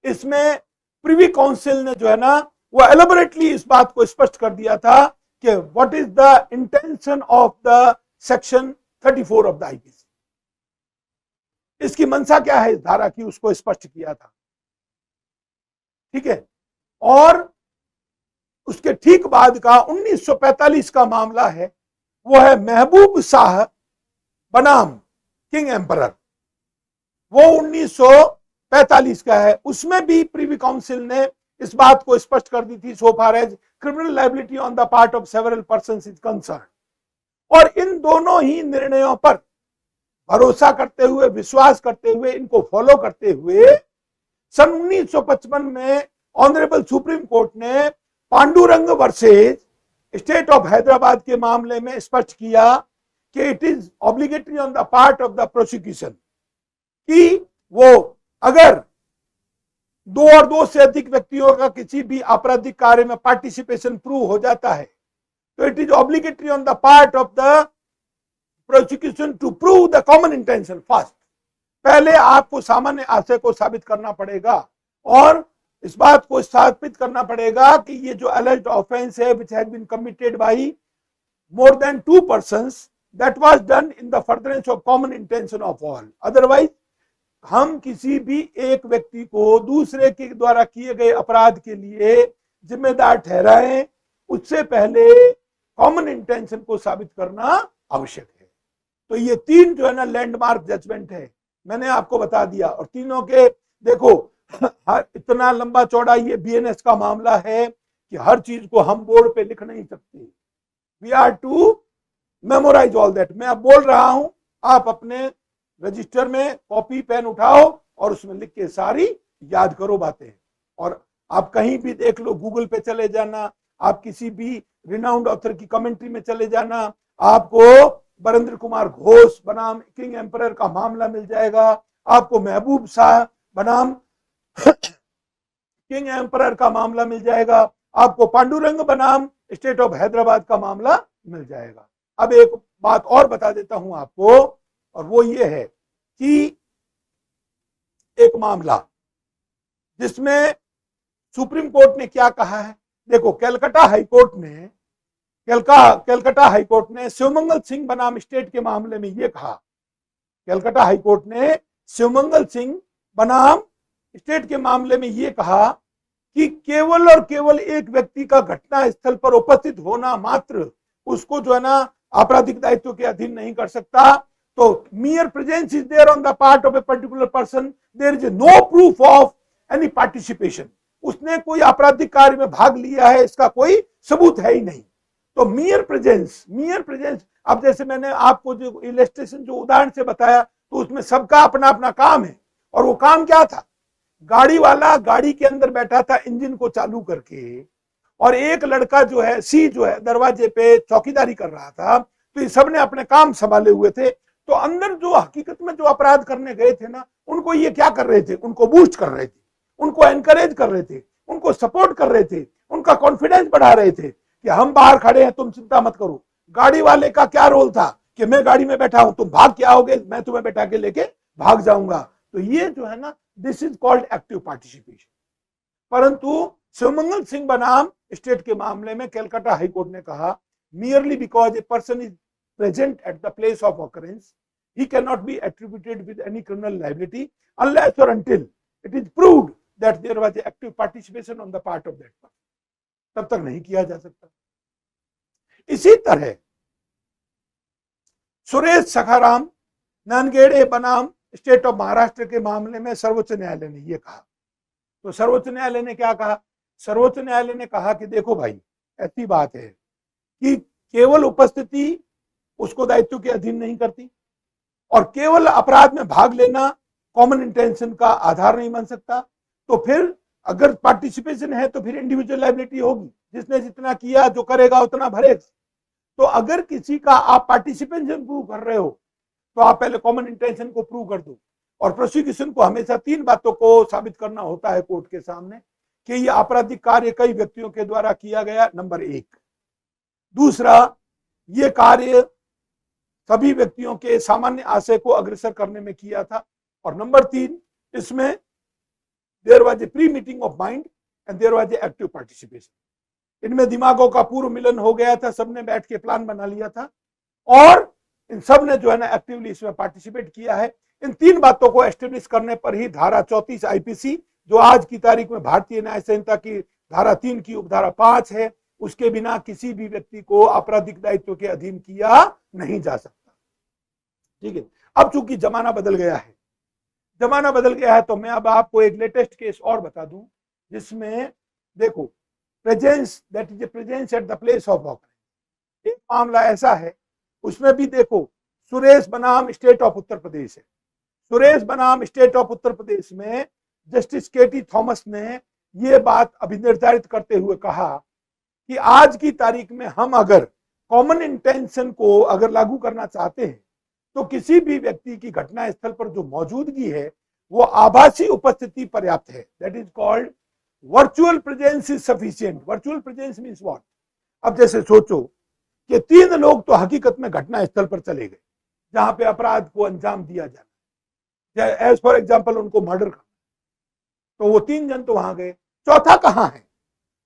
A: इसमें प्रिवी काउंसिल ने जो है ना वो एलेबोरेटली इस बात को स्पष्ट कर दिया था कि what is the intention of the section 34 of the IPC, इसकी मंशा क्या है इस धारा की, उसको स्पष्ट किया था। ठीक है। और उसके ठीक बाद का 1945 का मामला है, वो है महबूब शाह बनाम किंग एम्परर, वो 1945 का है। उसमें भी प्रीवी काउंसिल ने इस बात को स्पष्ट कर दी थी, so far as criminal liability on the part of several persons is concern. और इन दोनों ही निर्णयों पर भरोसा करते हुए, विश्वास करते हुए, इनको फॉलो करते हुए सन 1955 में ऑनरेबल सुप्रीम कोर्ट ने Pandurang versus state of Hyderabad के मामले में स्पष्ट किया कि it is obligatory on the part of the prosecution कि वो अगर 2 और 2 से अधिक व्यक्तियों का किसी भी आपराधिक कार्य में पार्टिसिपेशन प्रूव हो जाता है तो it is obligatory on the part of the prosecution to prove the common intention first. पहले आपको सामान्य आशय को साबित करना पड़ेगा और इस बात को स्थापित करना पड़ेगा कि ये जो alleged offense है which has been committed by more than 2 persons that was done in the furtherance of common intention of all। otherwise हम किसी भी एक व्यक्ति को दूसरे के द्वारा किए गए अपराध के लिए जिम्मेदार ठहराएं, उससे पहले कॉमन इंटेंशन को साबित करना आवश्यक है। तो ये 3 जो है ना लैंडमार्क जजमेंट है, मैंने आपको बता दिया। और तीनों के देखो इतना लंबा चौड़ा ये बीएनएस का मामला है कि हर चीज को हम बोर्ड पे लिख नहीं सकते, we are to memorise all that. मैं अब बोल रहा हूं, आप अपने रजिस्टर में कॉपी पेन उठाओ और उसमें लिख के सारी याद करो बातें। और आप कहीं भी देख लो, गूगल पे चले जाना, आप किसी भी रिनाउंड ऑथर की कमेंट्री में चले जाना, आपको बरेंद्र कुमार घोष बनाम किंग एम्परर का मामला मिल जाएगा, आपको महबूब शाह बनाम किंग एम्परर का मामला मिल जाएगा, आपको पांडुरंग बनाम स्टेट ऑफ हैदराबाद का मामला मिल जाएगा। अब एक बात और बता देता हूं आपको, और वो ये है कि एक मामला जिसमें सुप्रीम कोर्ट ने क्या कहा है, देखो कलकत्ता हाईकोर्ट ने शिवमंगल सिंह बनाम स्टेट के मामले में ये कहा, कलकत्ता हाईकोर्ट ने शिवमंगल सिंह बनाम स्टेट के मामले में यह कहा कि केवल और केवल एक व्यक्ति का घटना स्थल पर उपस्थित होना मात्र उसको जो है ना आपराधिक दायित्व के अधीन नहीं कर सकता। तो mere presence is there on the part of a particular person, there is no proof of any participation। उसने कोई आपराधिक कार्य में भाग लिया है इसका कोई सबूत है ही नहीं। तो mere presence, अब जैसे मैंने आपको जो इलस्ट्रेशन जो उदाहरण से बताया, तो उसमें सबका अपना अपना काम है। और वो काम क्या था, गाड़ी वाला गाड़ी के अंदर बैठा था इंजन को चालू करके, और एक लड़का जो है सी जो है दरवाजे पे चौकीदारी कर रहा था। तो ये सबने अपने काम संभाले हुए थे। तो अंदर जो हकीकत में जो अपराध करने गए थे ना, उनको ये क्या कर रहे थे, उनको बूस्ट कर रहे थे, उनको एनकरेज कर रहे थे, उनको सपोर्ट कर रहे थे, उनका कॉन्फिडेंस बढ़ा रहे थे कि हम बाहर खड़े हैं, तुम चिंता मत करो। गाड़ी वाले का क्या रोल था कि मैं गाड़ी में बैठा हूं, तुम भाग के आओगे, मैं तुम्हें बैठा के लेके भाग जाऊंगा। तो ये जो है ना, this is called active participation. परंतु शिवमंगल सिंह बनाम स्टेट के मामले में कलकत्ता हाईकोर्ट ने कहा, merely because a person is present at the place of occurrence, he cannot be attributed with any criminal liability unless or until it is proved that there was active participation on the part of that person. तब तक नहीं किया जा सकता। इसी तरह सुरेश सखाराम नानगेड़े बनाम state of Maharashtra के मामले में सर्वोच्च न्यायालय ने यह कहा। तो सर्वोच्च न्यायालय ने क्या कहा? सर्वोच्च न्यायालय ने कहा कि देखो भाई, ऐसी बात है कि केवल उपस्थिति उसको दायित्व के अधीन नहीं करती, और केवल अपराध में भाग लेना कॉमन इंटेंशन का आधार नहीं बन सकता। तो फिर अगर पार्टिसिपेशन है तो फिर इंडिविजुअल लायबिलिटी होगी, जिसने जितना किया, जो करेगा उतना भरेगा। तो अगर किसी का आप पार्टिसिपेशन प्रूव कर रहे हो तो आप पहले कॉमन इंटेंशन को प्रूव कर दो। और प्रोसिक्यूशन को हमेशा 3 बातों को साबित करना होता है कोर्ट के सामने कि यह आपराधिक कार्य कई व्यक्तियों के द्वारा किया गया, नंबर 1। दूसरा, ये कार्य सभी व्यक्तियों के सामान्य आशय को अग्रसर करने में किया था। और नंबर 3, इसमें there was a pre meeting of mind and there was a active participation. इनमें दिमागों का पूर्व मिलन हो गया था, सबने बैठ के प्लान बना लिया था और इन सब ने जो है ना एक्टिवली इसमें पार्टिसिपेट किया है। इन 3 बातों को एस्टेब्लिश करने पर ही धारा 34 आईपीसी, जो आज की तारीख में भारतीय न्याय संहिता की धारा 3 की उपधारा 5 है, उसके बिना किसी भी व्यक्ति को आपराधिक दायित्व के अधीन किया नहीं जा सकता। ठीक है। अब चूंकि जमाना बदल गया है, तो मैं अब आपको एक लेटेस्ट केस और बता दूं, जिसमें देखो presence, that is a presence at the place of occurrence. एक मामला ऐसा है, उसमें भी देखो सुरेश बनाम स्टेट ऑफ उत्तर प्रदेश है। सुरेश बनाम स्टेट ऑफ उत्तर प्रदेश में जस्टिस केटी थॉमस ने यह बात अभिनिर्धारित करते हुए कहा कि आज की तारीख में हम अगर कॉमन इंटेंशन को अगर लागू करना चाहते हैं तो किसी भी व्यक्ति की घटना स्थल पर जो मौजूदगी है वो आभासी उपस्थिति पर्याप्त है। That is called virtual presence is sufficient. Virtual presence means what? अब जैसे सोचो कि 3 लोग तो हकीकत में घटना स्थल पर चले गए जहां पे अपराध को अंजाम दिया जाना, एज फॉर एग्जाम्पल उनको मर्डर करना, तो वो 3 जन तो वहां गए। चौथा कहां है?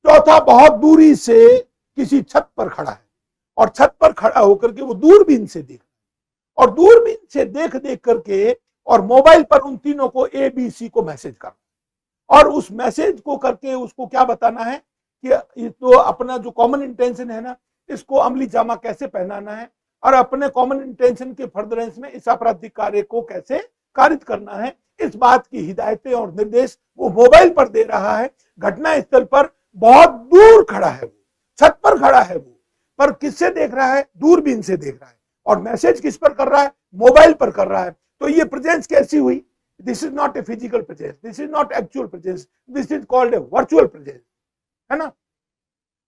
A: चौथा बहुत दूरी से किसी छत पर खड़ा है और छत पर खड़ा होकर के वो दूरबीन से देख, और दूरबीन से देख करके और मोबाइल पर उन तीनों को ABC को मैसेज करना, और उस मैसेज को करके उसको क्या बताना है कि तो अपना जो कॉमन इंटेंशन है ना, इसको अमली जामा कैसे पहनाना है और अपने कॉमन इंटेंशन के फर्दरेंस में इस आपराधिक कार्य को कैसे कारित करना है, इस बात की हिदायतें और निर्देश वो मोबाइल पर दे रहा है। घटना स्थल पर बहुत दूर खड़ा है, वो छत पर खड़ा है वो, पर किससे देख रहा है? दूरबीन से देख रहा है। और मैसेज किस पर कर रहा है? मोबाइल पर कर रहा है। तो ये प्रेजेंस कैसी हुई? This is not a physical presence, this is not actual presence, this is called A virtual presence, है ना।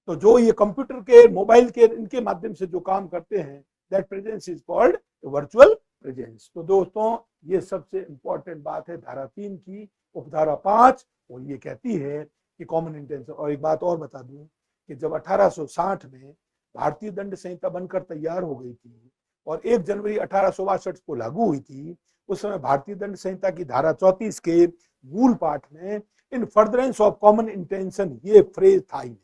A: तो जो ये कंप्यूटर के, मोबाइल के, इनके माध्यम से जो काम करते हैं, that presence is called virtual presence. तो दोस्तों, ये सबसे इंपॉर्टेंट बात है धारा 3 की उपधारा 5, वो ये कहती है कि कॉमन इंटेंशन। और एक बात और बता दूं कि जब 1860 में भारतीय दंड संहिता बनकर तैयार हो गई थी और 1 जनवरी 1862 को लागू हुई थी, उस समय भारतीय दंड संहिता की धारा 34 के मूल पाठ में इन फर्दरेंस ऑफ कॉमन इंटेंशन ये फ्रेज था ही नहीं।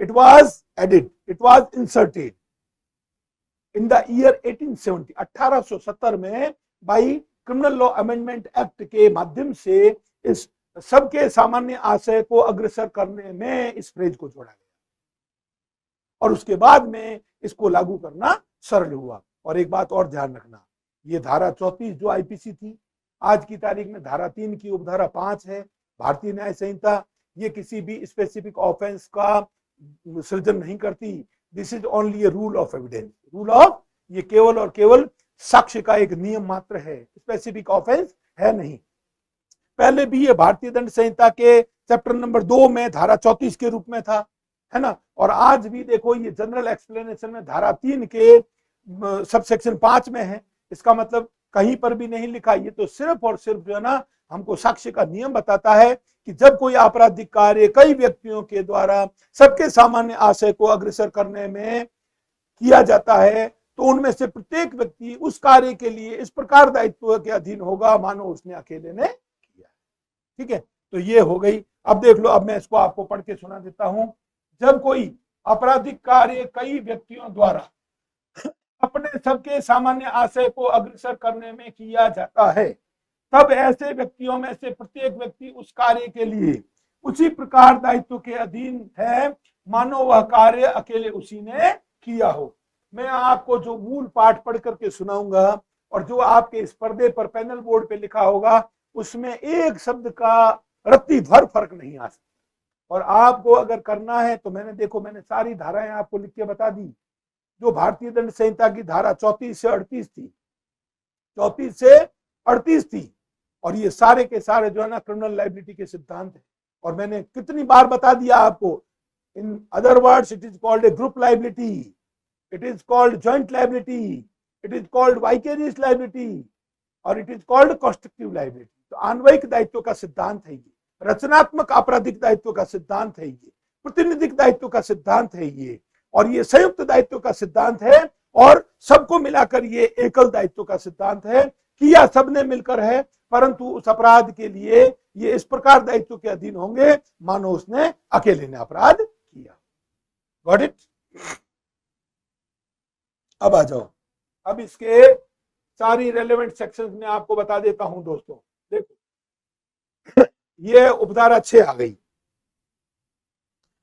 A: It was added, it was inserted in the year 1870, 1870 में by criminal law amendment act के माध्यम से इस सबके सामान्य आशय को अग्रसर करने में इस फ्रेज को जोड़ा गया और उसके बाद में इसको लागू करना सरल हुआ। और एक बात और ध्यान रखना, ये धारा 34 जो आईपीसी थी, आज की तारीख में धारा 3 की उपधारा 5 है भारतीय न्याय संहिता, ये किसी भी स्पेसिफिक ऑफेंस का सृजन नहीं करती। This is only a rule of evidence. Rule of, ये केवल और केवल साक्ष्य का एक नियम मात्र है, स्पेसिफिक ऑफेंस है नहीं। पहले भी ये भारतीय दंड संहिता के चैप्टर नंबर 2 में धारा 34 के रूप में था, है ना। और आज भी देखो ये जनरल एक्सप्लेनेशन में धारा 3 के सबसेक्शन 5 में है इसका मतलब कहीं पर भी नहीं लिखा, ये तो सिर्फ और सिर्फ जो है ना हमको साक्ष्य का नियम बताता है कि जब कोई आपराधिक कार्य कई व्यक्तियों के द्वारा सबके सामान्य आशय को अग्रसर करने में किया जाता है तो उनमें से प्रत्येक व्यक्ति उस कार्य के लिए इस प्रकार दायित्व के अधीन होगा मानो उसने अकेले ने किया। ठीक है, तो ये हो गई। अब देख लो, अब मैं इसको आपको पढ़ के सुना देता हूं। जब कोई आपराधिक कार्य कई व्यक्तियों द्वारा अपने सबके सामान्य आशय को अग्रसर करने में किया जाता है तब ऐसे व्यक्तियों में से प्रत्येक व्यक्ति उस कार्य के लिए उसी प्रकार दायित्व के अधीन है मानो वह कार्य अकेले उसी ने किया हो। मैं आपको जो मूल पाठ पढ़ करके सुनाऊंगा और जो आपके इस पर्दे पर पैनल बोर्ड पे लिखा होगा उसमें एक शब्द का रत्ती भर फर्क नहीं आ सकता। और आपको अगर करना है तो मैंने सारी धाराएं आपको लिख के बता दी। जो भारतीय दंड संहिता की धारा 34 से 38 थी, 34 से 38 थी, और ये सारे के सारे जो है ना क्रिमिनल लायबिलिटी के सिद्धांत है। और मैंने कितनी बार बता दिया आपको, in other words it is called a group liability, it is called joint liability, it is called vicarious liability और it is called constructive liability. तो अन्वयिक दायित्व का सिद्धांत है ये, रचनात्मक आपराधिक दायित्व का सिद्धांत है ये, प्रतिनिधिक दायित्व का सिद्धांत है ये, और ये संयुक्त दायित्व का सिद्धांत है, और सबको मिलाकर ये एकल दायित्व का सिद्धांत है। किया सबने मिलकर है, परंतु उस अपराध के लिए ये इस प्रकार दायित्व के अधीन होंगे मानो उसने अकेले ने अपराध किया। Got it? अब आ जाओ, अब इसके सारी रेलेवेंट सेक्शंस में आपको बता देता हूं दोस्तों। देखो, ये उपधारा 6 आ गई।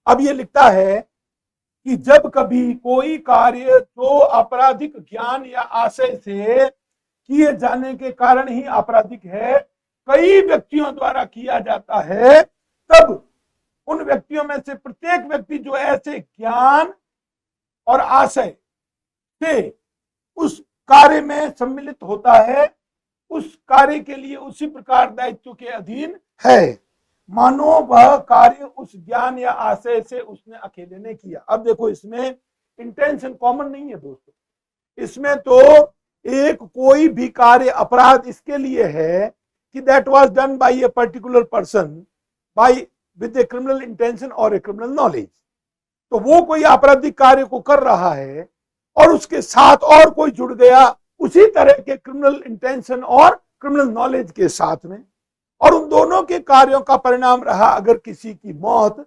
A: अब ये लिखता है कि जब कभी कोई कार्य जो आपराधिक ज्ञान या आशय से किए जाने के कारण ही आपराधिक है कई व्यक्तियों द्वारा किया जाता है तब उन व्यक्तियों में से प्रत्येक व्यक्ति जो ऐसे ज्ञान और आशय से उस कार्य में सम्मिलित होता है उस कार्य के लिए उसी प्रकार दायित्व के अधीन है मानो वह कार्य उस ज्ञान या आशय से उसने अकेले ने किया। अब देखो, इसमें इंटेंशन कॉमन नहीं है दोस्तों। इसमें तो एक कोई भी कार्य अपराध इसके लिए है कि that was done by A particular person by with a criminal intention और ए क्रिमिनल नॉलेज। तो वो कोई आपराधिक कार्य को कर रहा है और उसके साथ और कोई जुड़ गया उसी तरह के क्रिमिनल इंटेंशन और क्रिमिनल नॉलेज के साथ में, और उन दोनों के कार्यों का परिणाम रहा अगर किसी की मौत,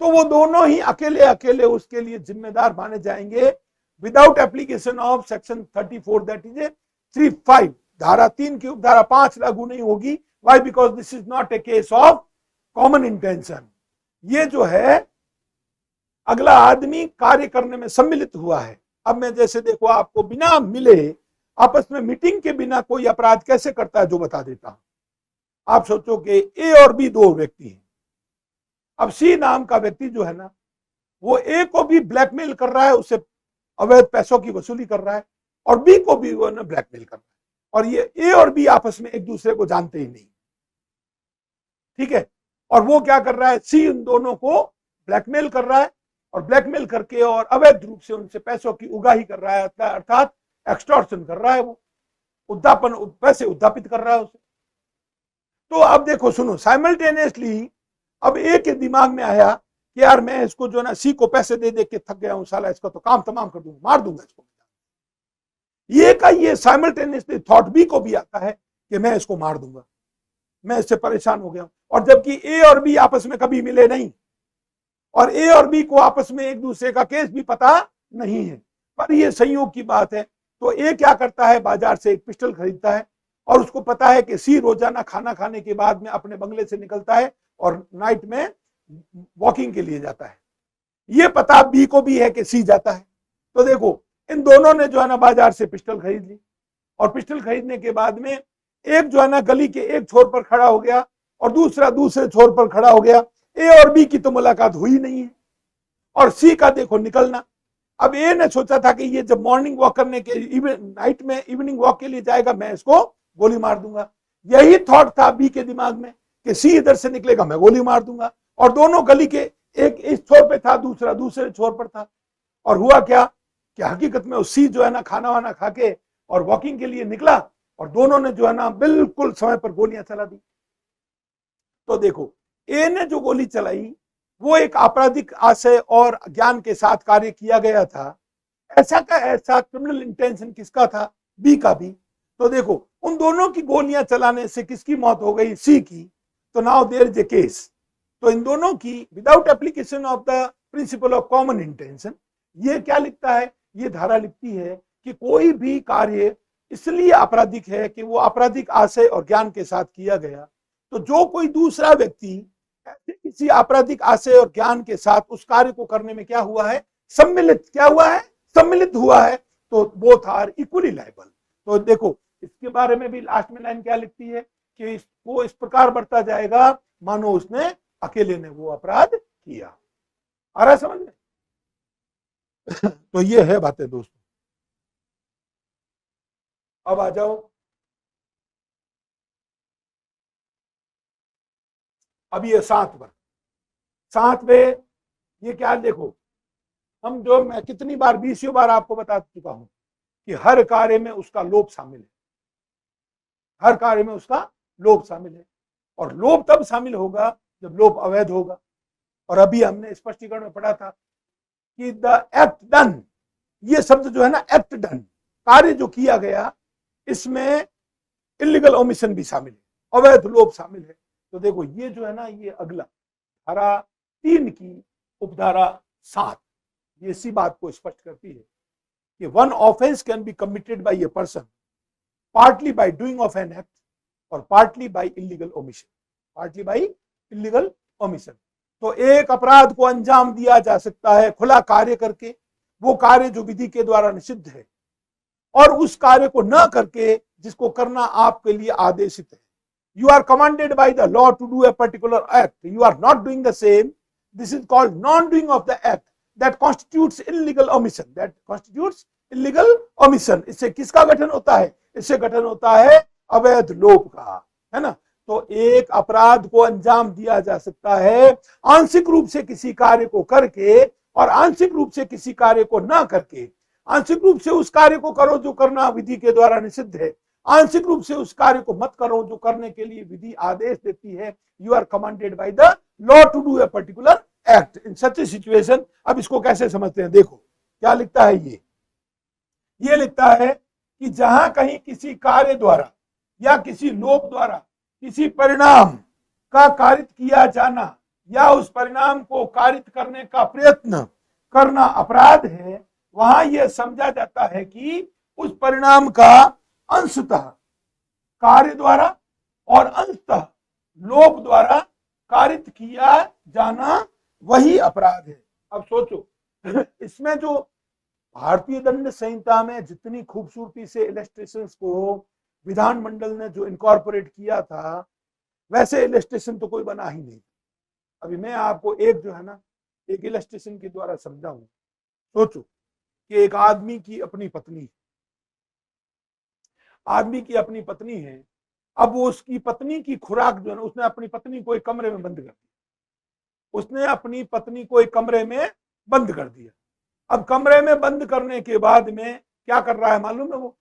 A: तो वो दोनों ही अकेले अकेले उसके लिए जिम्मेदार माने जाएंगे without application of section 34 that is a 35। धारा 3 की उपधारा 5 लागू नहीं होगी। Why? Because this is not a case of common intention. ये जो है अगला आदमी कार्य करने में सम्मिलित हुआ है। अब मैं जैसे देखो, आपको बिना मिले आपस में मीटिंग के बिना कोई अपराध कैसे करता है जो बता देता हूं। आप सोचो कि ए और बी दो व्यक्ति हैं। अब सी नाम का व्यक्ति जो है ना वो ए को भी ब्लैकमेल कर रहा है, उससे अवैध पैसों की वसूली कर रहा है, और बी को भी वो ना ब्लैकमेल कर रहा है, और ये ए और बी आपस में एक दूसरे को जानते ही नहीं। ठीक है, और वो क्या कर रहा है, सी उन दोनों को ब्लैकमेल कर रहा है, और ब्लैकमेल करके और अवैध रूप से उनसे पैसों की उगाही कर रहा है, अर्थात एक्सटॉर्शन कर रहा है, वो उद्दापन पैसे उद्दापित कर रहा है उसे। तो अब देखो, सुनो, साइमल्टेनियसली अब ए के दिमाग में आया कि यार मैं इसको जो ना सी को पैसे दे दे के थक गया हूं, साला इसका तो काम तमाम कर दूंगा, मार दूंगा इसको। ये साइमल्टेनियसली थॉट बी को भी आता है कि मैं इसको मार दूंगा, मैं इससे परेशान हो गया हूं। और जबकि ए और बी आपस में कभी मिले नहीं, और ए और बी को आपस में एक दूसरे का केस भी पता नहीं है, पर ये संयोग की बात है। तो ए क्या करता है, बाजार से एक पिस्टल खरीदता है, और उसको पता है कि सी रोजाना खाना खाने के बाद में अपने बंगले से निकलता है और नाइट में वॉकिंग के लिए जाता है। ये पता बी को भी है कि सी जाता है। तो देखो, इन दोनों ने जो है ना बाजार से पिस्टल खरीद ली, और पिस्टल खरीदने के बाद में एक जो है ना गली के एक छोर पर खड़ा हो गया और दूसरा दूसरे छोर पर खड़ा हो गया। ए और बी की तो मुलाकात हुई नहीं है, और सी का देखो निकलना। अब ए ने सोचा था कि ये जब मॉर्निंग वॉक करने के नाइट में इवनिंग वॉक के लिए जाएगा, मैं इसको गोली मार दूंगा। यही थॉट था बी के दिमाग में कि सी इधर से निकलेगा, मैं गोली मार दूंगा। और दोनों गली के एक इस छोर पे था, दूसरा दूसरे छोर पर था। और हुआ क्या कि हकीकत में सी जो है ना खाना वाना खा के और वॉकिंग के लिए निकला और दोनों ने जो है ना बिल्कुल समय पर गोलियां चला दी। तो देखो, ए ने जो गोली चलाई वो एक आपराधिक आशय और ज्ञान के साथ कार्य किया गया था। ऐसा का ऐसा क्रिमिनल इंटेंशन किसका था? बी का भी। तो देखो, उन दोनों की गोलियां चलाने से किसकी मौत हो गई? सी की। तो now there is a case. तो इन दोनों की without application of the principle of common intention, ये क्या लिखता है? ये धारा लिखती है कि कोई भी कार्य इसलिए आपराधिक है कि वो आपराधिक आशय और ज्ञान के साथ किया गया। तो जो कोई दूसरा व्यक्ति ऐसे किसी आपराधिक आशय और ज्ञान के साथ उस कार्य को करने में क्या हुआ है? सम्मिलित। क्या हुआ है? सम्मिलित हुआ है। तो बोथ आर इक्वली लायबल। तो देखो, इसके बारे में भी लास्ट में लाइन क्या लिखती है कि वो इस प्रकार बढ़ता जाएगा मानो उसने अकेले ने वो अपराध किया। आ रहा है समझ में? तो ये है बातें दोस्तों। अब आ जाओ, अब ये 7 वर्ग। 7वें ये क्या? देखो, हम जो मैं कितनी बार 20 बार आपको बता चुका हूं कि हर कार्य में उसका लोभ शामिल है। हर कार्य में उसका लोभ शामिल है। और लोभ तब शामिल होगा जब लोभ अवैध होगा। और अभी हमने स्पष्टीकरण में पढ़ा था कि द एक्ट डन, ये शब्द जो है ना, एक्ट डन, कार्य जो किया गया, इसमें इलीगल ओमिशन भी शामिल है, अवैध लोभ शामिल है। तो देखो, ये जो है ना, ये अगला धारा 3 की उपधारा 7 ये इसी बात को स्पष्ट करती है कि one offense can be committed by a person partly by doing of an act और partly by illegal omission. Partly by illegal omission. तो एक अपराध को अंजाम दिया जा सकता है खुला कार्य करके, वो कार्य जो विधि के द्वारा निषिद्ध है, और उस कार्य को न करके जिसको करना आपके लिए आदेशित है। You are commanded by the law to do a particular act. You are not doing the same. This is called non-doing of the act. That constitutes illegal omission. That constitutes illegal omission. इससे किसका गठन होता है? इससे गठन होता है अवैध लोभ का, है ना। तो एक अपराध को अंजाम दिया जा सकता है आंशिक रूप से किसी कार्य को करके और आंशिक रूप से किसी कार्य को ना करके। आंशिक रूप से उस कार्य को करो जो करना विधि के द्वारा निषिद्ध है, आंशिक रूप से उस कार्य को मत करो जो करने के लिए विधि आदेश देती है। You are commanded by the law to do a particular act in such a situation. अब इसको कैसे समझते हैं? देखो क्या लिखता है ये लिखता है कि जहां कहीं किसी कार्य द्वारा या किसी लोभ द्वारा किसी परिणाम का कारित किया जाना या उस परिणाम को कारित करने का प्रयत्न करना अपराध है, वहां यह समझा जाता है कि उस परिणाम का अंशतः कार्य द्वारा और अंशतः लोभ द्वारा कारित किया जाना वही अपराध है। अब सोचो, इसमें जो भारतीय दंड संहिता में जितनी खूबसूरती से इलस्ट्रेशंस को विधानमंडल ने जो इनकॉर्पोरेट किया था, वैसे इलस्ट्रेशन तो कोई बना ही नहीं। अभी मैं आपको एक जो है ना, एक इलस्ट्रेशन के द्वारा समझाऊं। सोचो कि एक आदमी की अपनी पत्नी है। अब वो उसकी पत्नी की खुराक जो है ना, उसने अपनी पत्नी को एक कमरे में बंद कर दिया। अब कमरे में बंद करने के बाद में क्या कर रहा है मालूम है? वो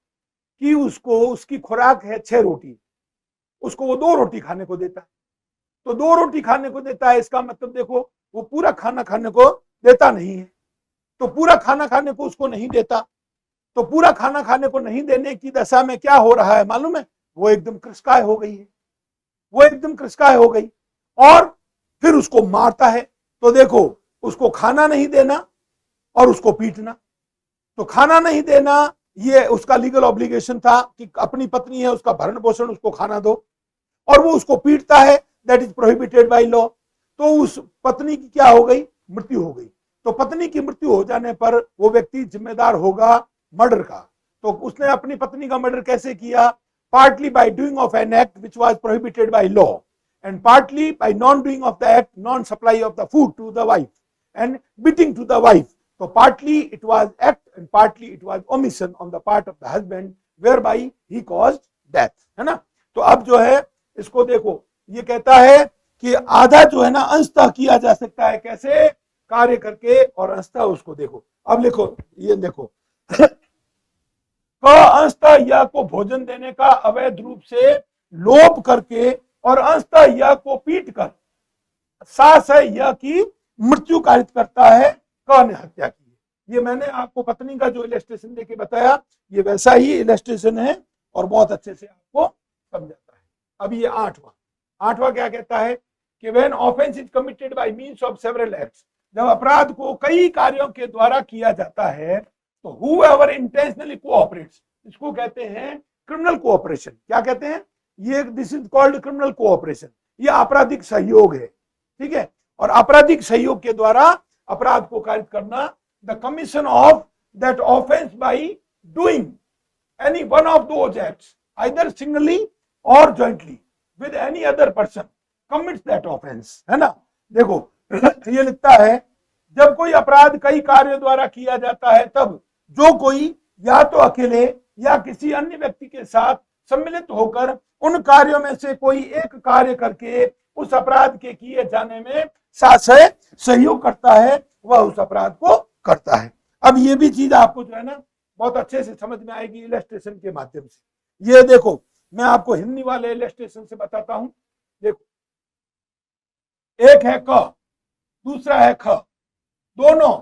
A: कि उसको उसकी खुराक है 6 रोटी, उसको वो 2 रोटी खाने को देता है। तो 2 रोटी खाने को देता है, इसका मतलब देखो वो पूरा खाना खाने को देता नहीं है। तो पूरा खाना खाने को उसको नहीं देता, तो पूरा खाना खाने को नहीं देने की दशा में क्या हो रहा है मालूम है? वो एकदम कृशकाय हो गई और फिर उसको मारता है। तो देखो, उसको खाना नहीं देना और उसको पीटना। तो खाना नहीं देना ये उसका लीगल ऑब्लिगेशन था कि अपनी पत्नी है, उसका भरण पोषण, उसको खाना दो, और वो उसको पीटता है, that is prohibited by law. तो उस पत्नी की क्या हो गई? मृत्यु हो गई। तो पत्नी की मृत्यु हो जाने पर वो व्यक्ति जिम्मेदार होगा मर्डर का। तो उसने अपनी पत्नी का मर्डर कैसे किया? Partly by doing of an act which was prohibited by law, and partly by non doing of the act, non supply of the food to the wife and beating to the wife. तो partly it was act and partly it was omission on the part of the husband whereby he caused death, है ना। तो अब जो है इसको देखो, ये कहता है कि आधा जो है ना अंशतः किया जा सकता है। कैसे? कार्य करके, और अंशतः उसको देखो। अब लिखो, ये देखो क अंशतः य को भोजन देने का अवैध रूप से लोभ करके और अंशतः य को पीट कर सास है य की मृत्यु कारित करता है, क ने हत्या की। ये मैंने आपको पत्नी का जो इलस्ट्रेशन देके बताया, ये वैसा ही इलस्ट्रेशन है और बहुत अच्छे से आपको समझाता है। अब ये आठवां क्या कहता है कि when offence is committed by means of several acts, जब अपराध को कई कार्यों के द्वारा किया जाता है तो हूएवर इंटेंशनली कोऑपरेट्स, इसको कहते हैं क्रिमिनल कोऑपरेशन। क्या कहते हैं? ये this is called criminal cooperation, ये आपराधिक सहयोग है, ठीक है। और आपराधिक सहयोग के द्वारा अपराध को कारित करना, the commission of that offense by doing any one of those acts either singly और jointly with any other person commits that offense, है ना। देखो ये लिखता है जब कोई अपराध कई कार्यों द्वारा किया जाता है तब जो कोई या तो अकेले या किसी अन्य व्यक्ति के साथ सम्मिलित होकर उन कार्यों में से कोई एक कार्य करके उस अपराध के किए जाने में साथ सहयोग करता है, वह उस अपराध को करता है। अब ये भी चीज आपको जो है ना बहुत अच्छे से समझ में आएगी इलस्ट्रेशन के माध्यम से। ये देखो मैं आपको हिंदी वाले इलस्ट्रेशन से बताता हूं। देखो एक है क, दूसरा है ख, दोनों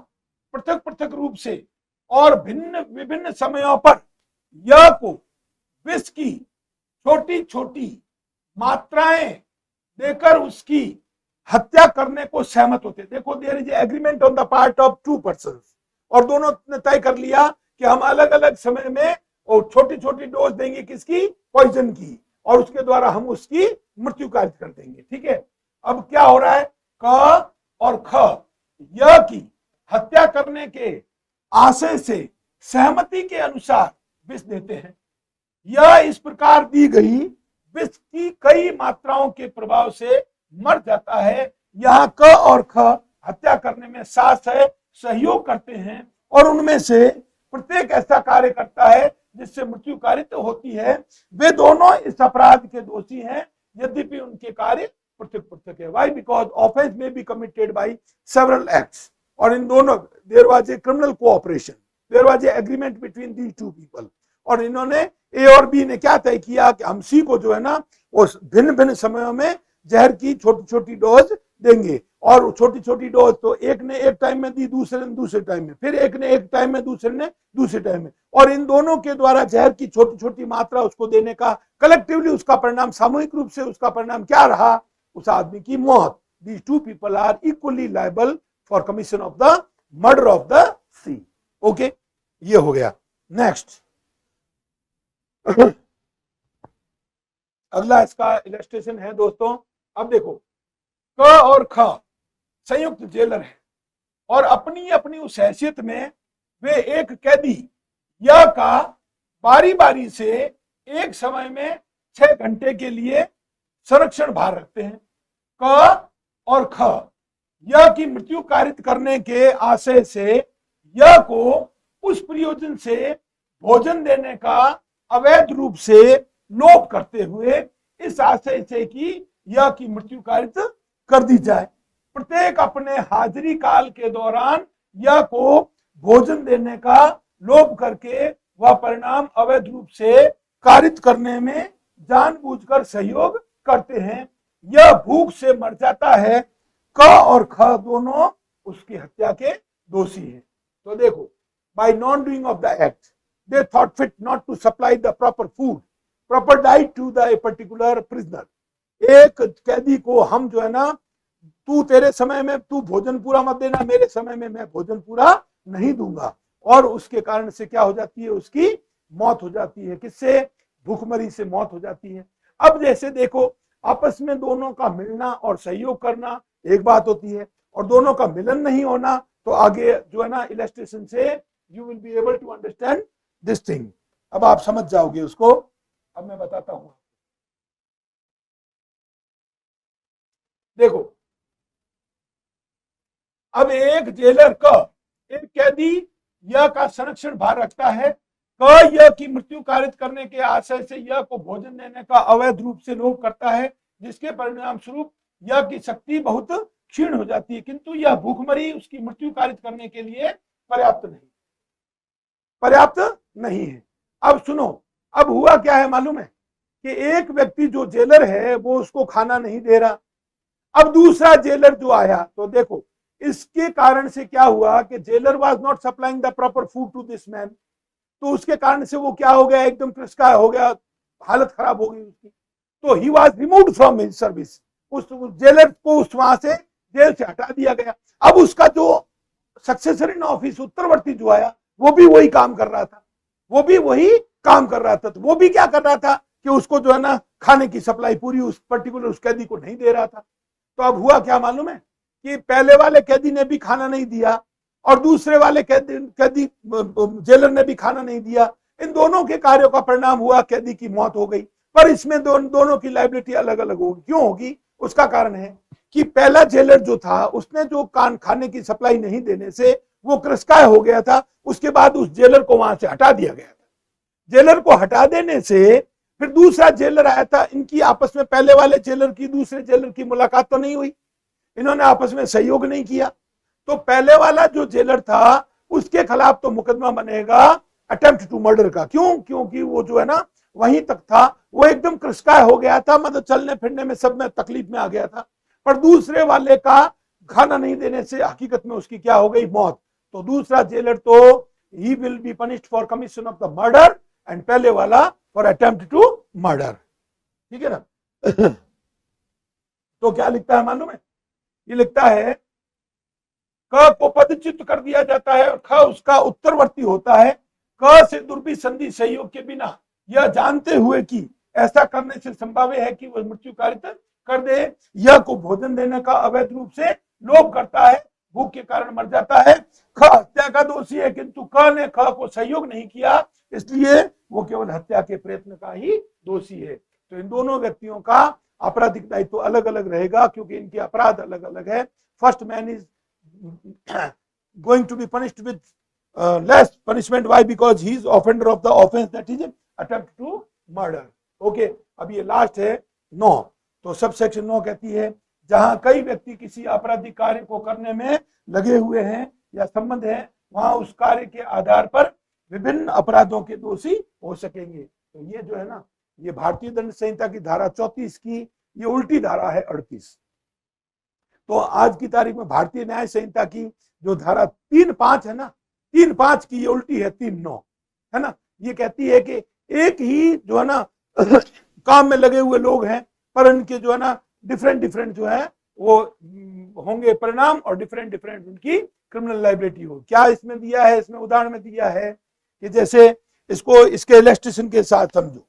A: पृथक पृथक रूप से और भिन्न विभिन्न समयों पर य को विष की छोटी छोटी मात्राएं देकर उसकी हत्या करने को सहमत होते। देखो there is agreement on the part of two persons, और दोनों ने तय कर लिया कि हम अलग अलग समय में और छोटी छोटी डोज देंगे किसकी? पॉइजन की, और उसके द्वारा हम उसकी मृत्यु कारित कर देंगे, ठीक है। अब क्या हो रहा है? क और ख य की हत्या करने के आशय से सहमति के अनुसार विष देते हैं। यह इस प्रकार दी गई विष की कई मात्राओं के प्रभाव से मर जाता है। यहाँ क और ख हत्या करने में साथ सहयोग करते हैं और उनमें से प्रत्येक ऐसा कार्य करता है जिससे मृत्यु कारित होती है। वे दोनों इस अपराध के दोषी हैं यद्यपि उनके कार्य पृथक पृथक है। Why? Because offence may be committed by several acts, और इन दोनों there was a criminal cooperation, there was a agreement between these two people. और इन्होंने ए और बी ने क्या तय किया कि हम सी को जो है ना वो भिन्न भिन्न समयों में जहर की छोटी छोटी डोज देंगे, और छोटी छोटी डोज तो एक ने एक टाइम में दी, दूसरे ने दूसरे टाइम में, फिर एक ने एक टाइम में, दूसरे ने दूसरे टाइम में, और इन दोनों के द्वारा जहर की छोटी छोटी मात्रा उसको देने का कलेक्टिवली उसका परिणाम, सामूहिक रूप से उसका परिणाम क्या रहा? उस आदमी की मौत। These two people are equally liable for commission of the murder of the C. Okay, ये हो गया। नेक्स्ट अगला इसका इलस्ट्रेशन है दोस्तों। अब देखो क और ख संयुक्त जेलर है और अपनी अपनी उस हैसियत में वे एक कैदी या का बारी बारी से एक समय में 6 घंटे के लिए संरक्षण भार रखते हैं। क और ख य की मृत्यु कारित करने के आशय से य को उस प्रयोजन से भोजन देने का अवैध रूप से लोभ करते हुए इस आशय से कि य की मृत्यु कारित कर दी जाए। प्रत्येक अपने हाजिरी काल के दौरान य को भोजन देने का लोभ करके वह परिणाम अवैध रूप से कारित करने में जानबूझकर सहयोग करते हैं। यह भूख से मर जाता है। क और ख दोनों उसकी हत्या के दोषी हैं। तो देखो, by non doing of the act they thought fit not to supply the proper food proper diet to the particular prisoner. एक कैदी को हम जो है ना, तू तेरे समय में तू भोजन पूरा मत देना, मेरे समय में मैं भोजन पूरा नहीं दूंगा, और उसके कारण से क्या हो जाती है? उसकी मौत हो जाती है। किससे? भूखमरी से मौत हो जाती है। अब जैसे देखो, आपस में दोनों का मिलना और सहयोग करना एक बात होती है, और दोनों का मिलन नहीं होना, तो आगे जो है ना इलस्ट्रेशन से you will be able to understand this thing. अब आप समझ जाओगे उसको। अब मैं बताता हूं। देखो, अब एक जेलर का एक कैदी यह का संरक्षण भार रखता है। क यह की मृत्यु कारित करने के आशय से यह को भोजन देने का अवैध रूप से लोभ करता है, जिसके परिणाम स्वरूप यह की शक्ति बहुत क्षीण हो जाती है, किंतु यह भूखमरी उसकी मृत्यु कारित करने के लिए पर्याप्त नहीं है। अब सुनो, अब हुआ क्या है मालूम है कि एक व्यक्ति जो जेलर है वो उसको खाना नहीं दे रहा। अब दूसरा जेलर जो आया, तो देखो इसके कारण से क्या हुआ कि jailer was not supplying the proper food to this man, तो उसके कारण से वो क्या हो गया, एकदम क्रिस्का हो गया, हालत खराब हो गई उसकी। तो he was removed from his service, उस जेलर को उस वहां से जेल से हटा दिया गया। अब उसका जो सक्सेसर इन ऑफिस उत्तरवर्ती जो आया वो भी वही काम कर रहा था, वो भी वही काम कर रहा था। तो वो भी क्या कर रहा था कि उसको जो है ना खाने की सप्लाई पूरी उस पर्टिकुलर उस कैदी को नहीं दे रहा था। तो अब हुआ क्या मालूम है कि पहले वाले कैदी ने भी खाना नहीं दिया और दूसरे वाले कैदी जेलर ने भी खाना नहीं दिया। इन दोनों के कार्यों का परिणाम हुआ कैदी की मौत हो गई। पर इसमें दोनों की लायबिलिटी अलग अलग होगी। क्यों होगी? उसका कारण है कि पहला जेलर जो था उसने जो खाने की सप्लाई नहीं देने से वो क्रस्काय हो गया था, उसके बाद उस जेलर को वहां से हटा दिया गया था। जेलर को हटा देने से फिर दूसरा जेलर आया था, इनकी आपस में पहले वाले जेलर की दूसरे जेलर की मुलाकात तो नहीं हुई, इन्होंने आपस में सहयोग नहीं किया। तो पहले वाला जो जेलर था उसके खिलाफ तो मुकदमा बनेगा अटेम्प्ट टू मर्डर का। क्यों? क्योंकि वो जो है ना वहीं तक था, वो एकदम क्रस्काय हो गया था, मतलब चलने फिरने में सब में तकलीफ में आ गया था। पर दूसरे वाले का खाना नहीं देने से हकीकत में उसकी क्या हो गई, मौत। तो दूसरा जेलर तो he will be punished for commission of the murder and पहले वाला फॉर अटेम्प्ट टू मर्डर। ठीक है ना? तो क्या लिखता है मालूम है? ये लिखता है क को पदच्युत कर दिया जाता है और ख उसका उत्तरवर्ती होता है। क से दुर्भिसंधि सहयोग के बिना यह जानते हुए कि ऐसा करने से संभाव्य है कि वह मृत्यु कारित कर दे, यह को भोजन देने का अवैध रूप से लोभ करता है, भूख के कारण मर जाता है। ख हत्या का दोषी है, किंतु क ने ख को सहयोग नहीं किया, इसलिए वो केवल हत्या के प्रयत्न का ही दोषी है। तो इन दोनों व्यक्तियों का आपराधिक दायित्व तो अलग अलग रहेगा क्योंकि इनके अपराध अलग अलग है। First man is going to be punished with less punishment. Why? Because he is offender of the offense that is attempt to murder. Okay, अब ये लास्ट है 9। तो सब सेक्शन 9 कहती है जहां कई व्यक्ति किसी आपराधिक कार्य को करने में लगे हुए हैं या संबंध है, वहां उस कार्य के आधार पर विभिन्न अपराधों के दोषी हो सकेंगे। तो ये जो है ना, ये भारतीय दंड संहिता की धारा 34 की ये उल्टी धारा है 38। तो आज की तारीख में भारतीय न्याय संहिता की जो धारा 3(5) है ना, 3(5) की ये उल्टी है 3(9) है ना। ये कहती है कि एक ही जो है ना काम में लगे हुए लोग हैं, पर इनके जो है ना डिफरेंट जो है वो होंगे परिणाम और डिफरेंट उनकी क्रिमिनल लाइबिलिटी हो। क्या इसमें दिया है? इसमें उदाहरण में दिया है कि जैसे इसको इसके इलस्ट्रेशन के साथ समझो,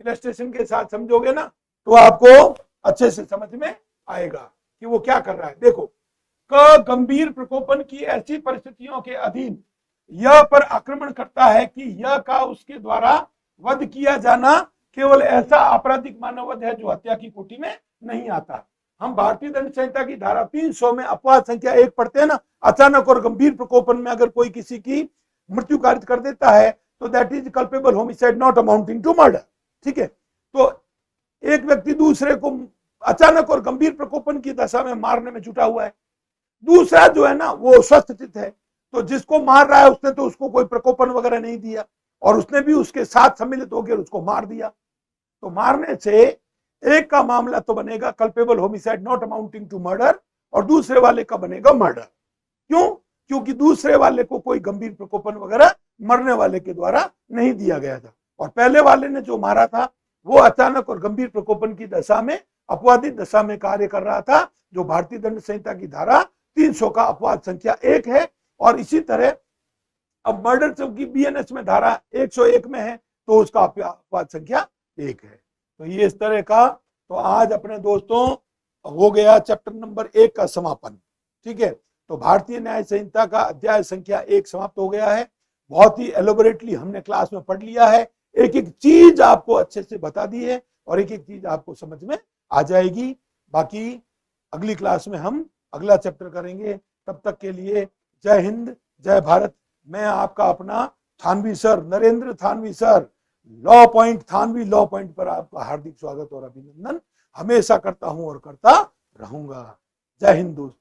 A: इलस्ट्रेशन के साथ समझोगे ना तो आपको अच्छे से समझ में आएगा कि वो क्या कर रहा है। देखो, क गंभीर प्रकोपन की ऐसी परिस्थितियों के अधीन यह पर आक्रमण करता है कि यह का उसके द्वारा वध किया जाना केवल ऐसा आपराधिक मानववध है जो हत्या की कोटि में नहीं आता। हम भारतीय दंड संहिता की धारा 300 में अपवाद संख्या 1 पढ़ते हैं ना, अचानक और गंभीर प्रकोपन में अगर कोई किसी की मृत्यु कारित कर देता है तो that is culpable homicide not amounting to murder. ठीक है, तो एक व्यक्ति दूसरे को अचानक और गंभीर प्रकोपन की दशा में मारने में जुटा हुआ है, दूसरा जो है ना वो स्वस्थ चित्त है, तो जिसको मार रहा है उसने तो उसको कोई प्रकोपन वगैरह नहीं दिया और उसने भी उसके साथ सम्मिलित होकर उसको मार दिया। तो मारने से एक का मामला तो बनेगा culpable homicide not amounting to murder और दूसरे वाले का बनेगा मर्डर। क्यों? क्योंकि दूसरे वाले को कोई गंभीर प्रकोपन वगैरह मरने वाले के द्वारा नहीं दिया गया था और पहले वाले ने जो मारा था वो अचानक और गंभीर प्रकोपन की दशा में, अपवादित दशा में कार्य कर रहा था, जो भारतीय दंड संहिता की धारा 300 का अपवाद संख्या 1 है। और इसी तरह अब मर्डर चूंकि बीएनएस में धारा 101 में है तो उसका अपवाद संख्या 1 है। तो ये इस तरह का, तो आज अपने दोस्तों हो गया चैप्टर नंबर 1 का समापन। ठीक है, तो भारतीय न्याय संहिता का अध्याय संख्या 1 समाप्त हो गया है। बहुत ही एलोबोरेटली हमने क्लास में पढ़ लिया है, एक एक चीज आपको अच्छे से बता दी है और एक एक चीज आपको समझ में आ जाएगी। बाकी अगली क्लास में हम अगला चैप्टर करेंगे। तब तक के लिए जय हिंद, जय भारत। मैं आपका अपना Thanvi sir, Narendra Thanvi sir, law point Thanvi law point पर आपका हार्दिक स्वागत और अभिनंदन हमेशा करता हूं और करता रहूंगा। जय हिंद दोस्त।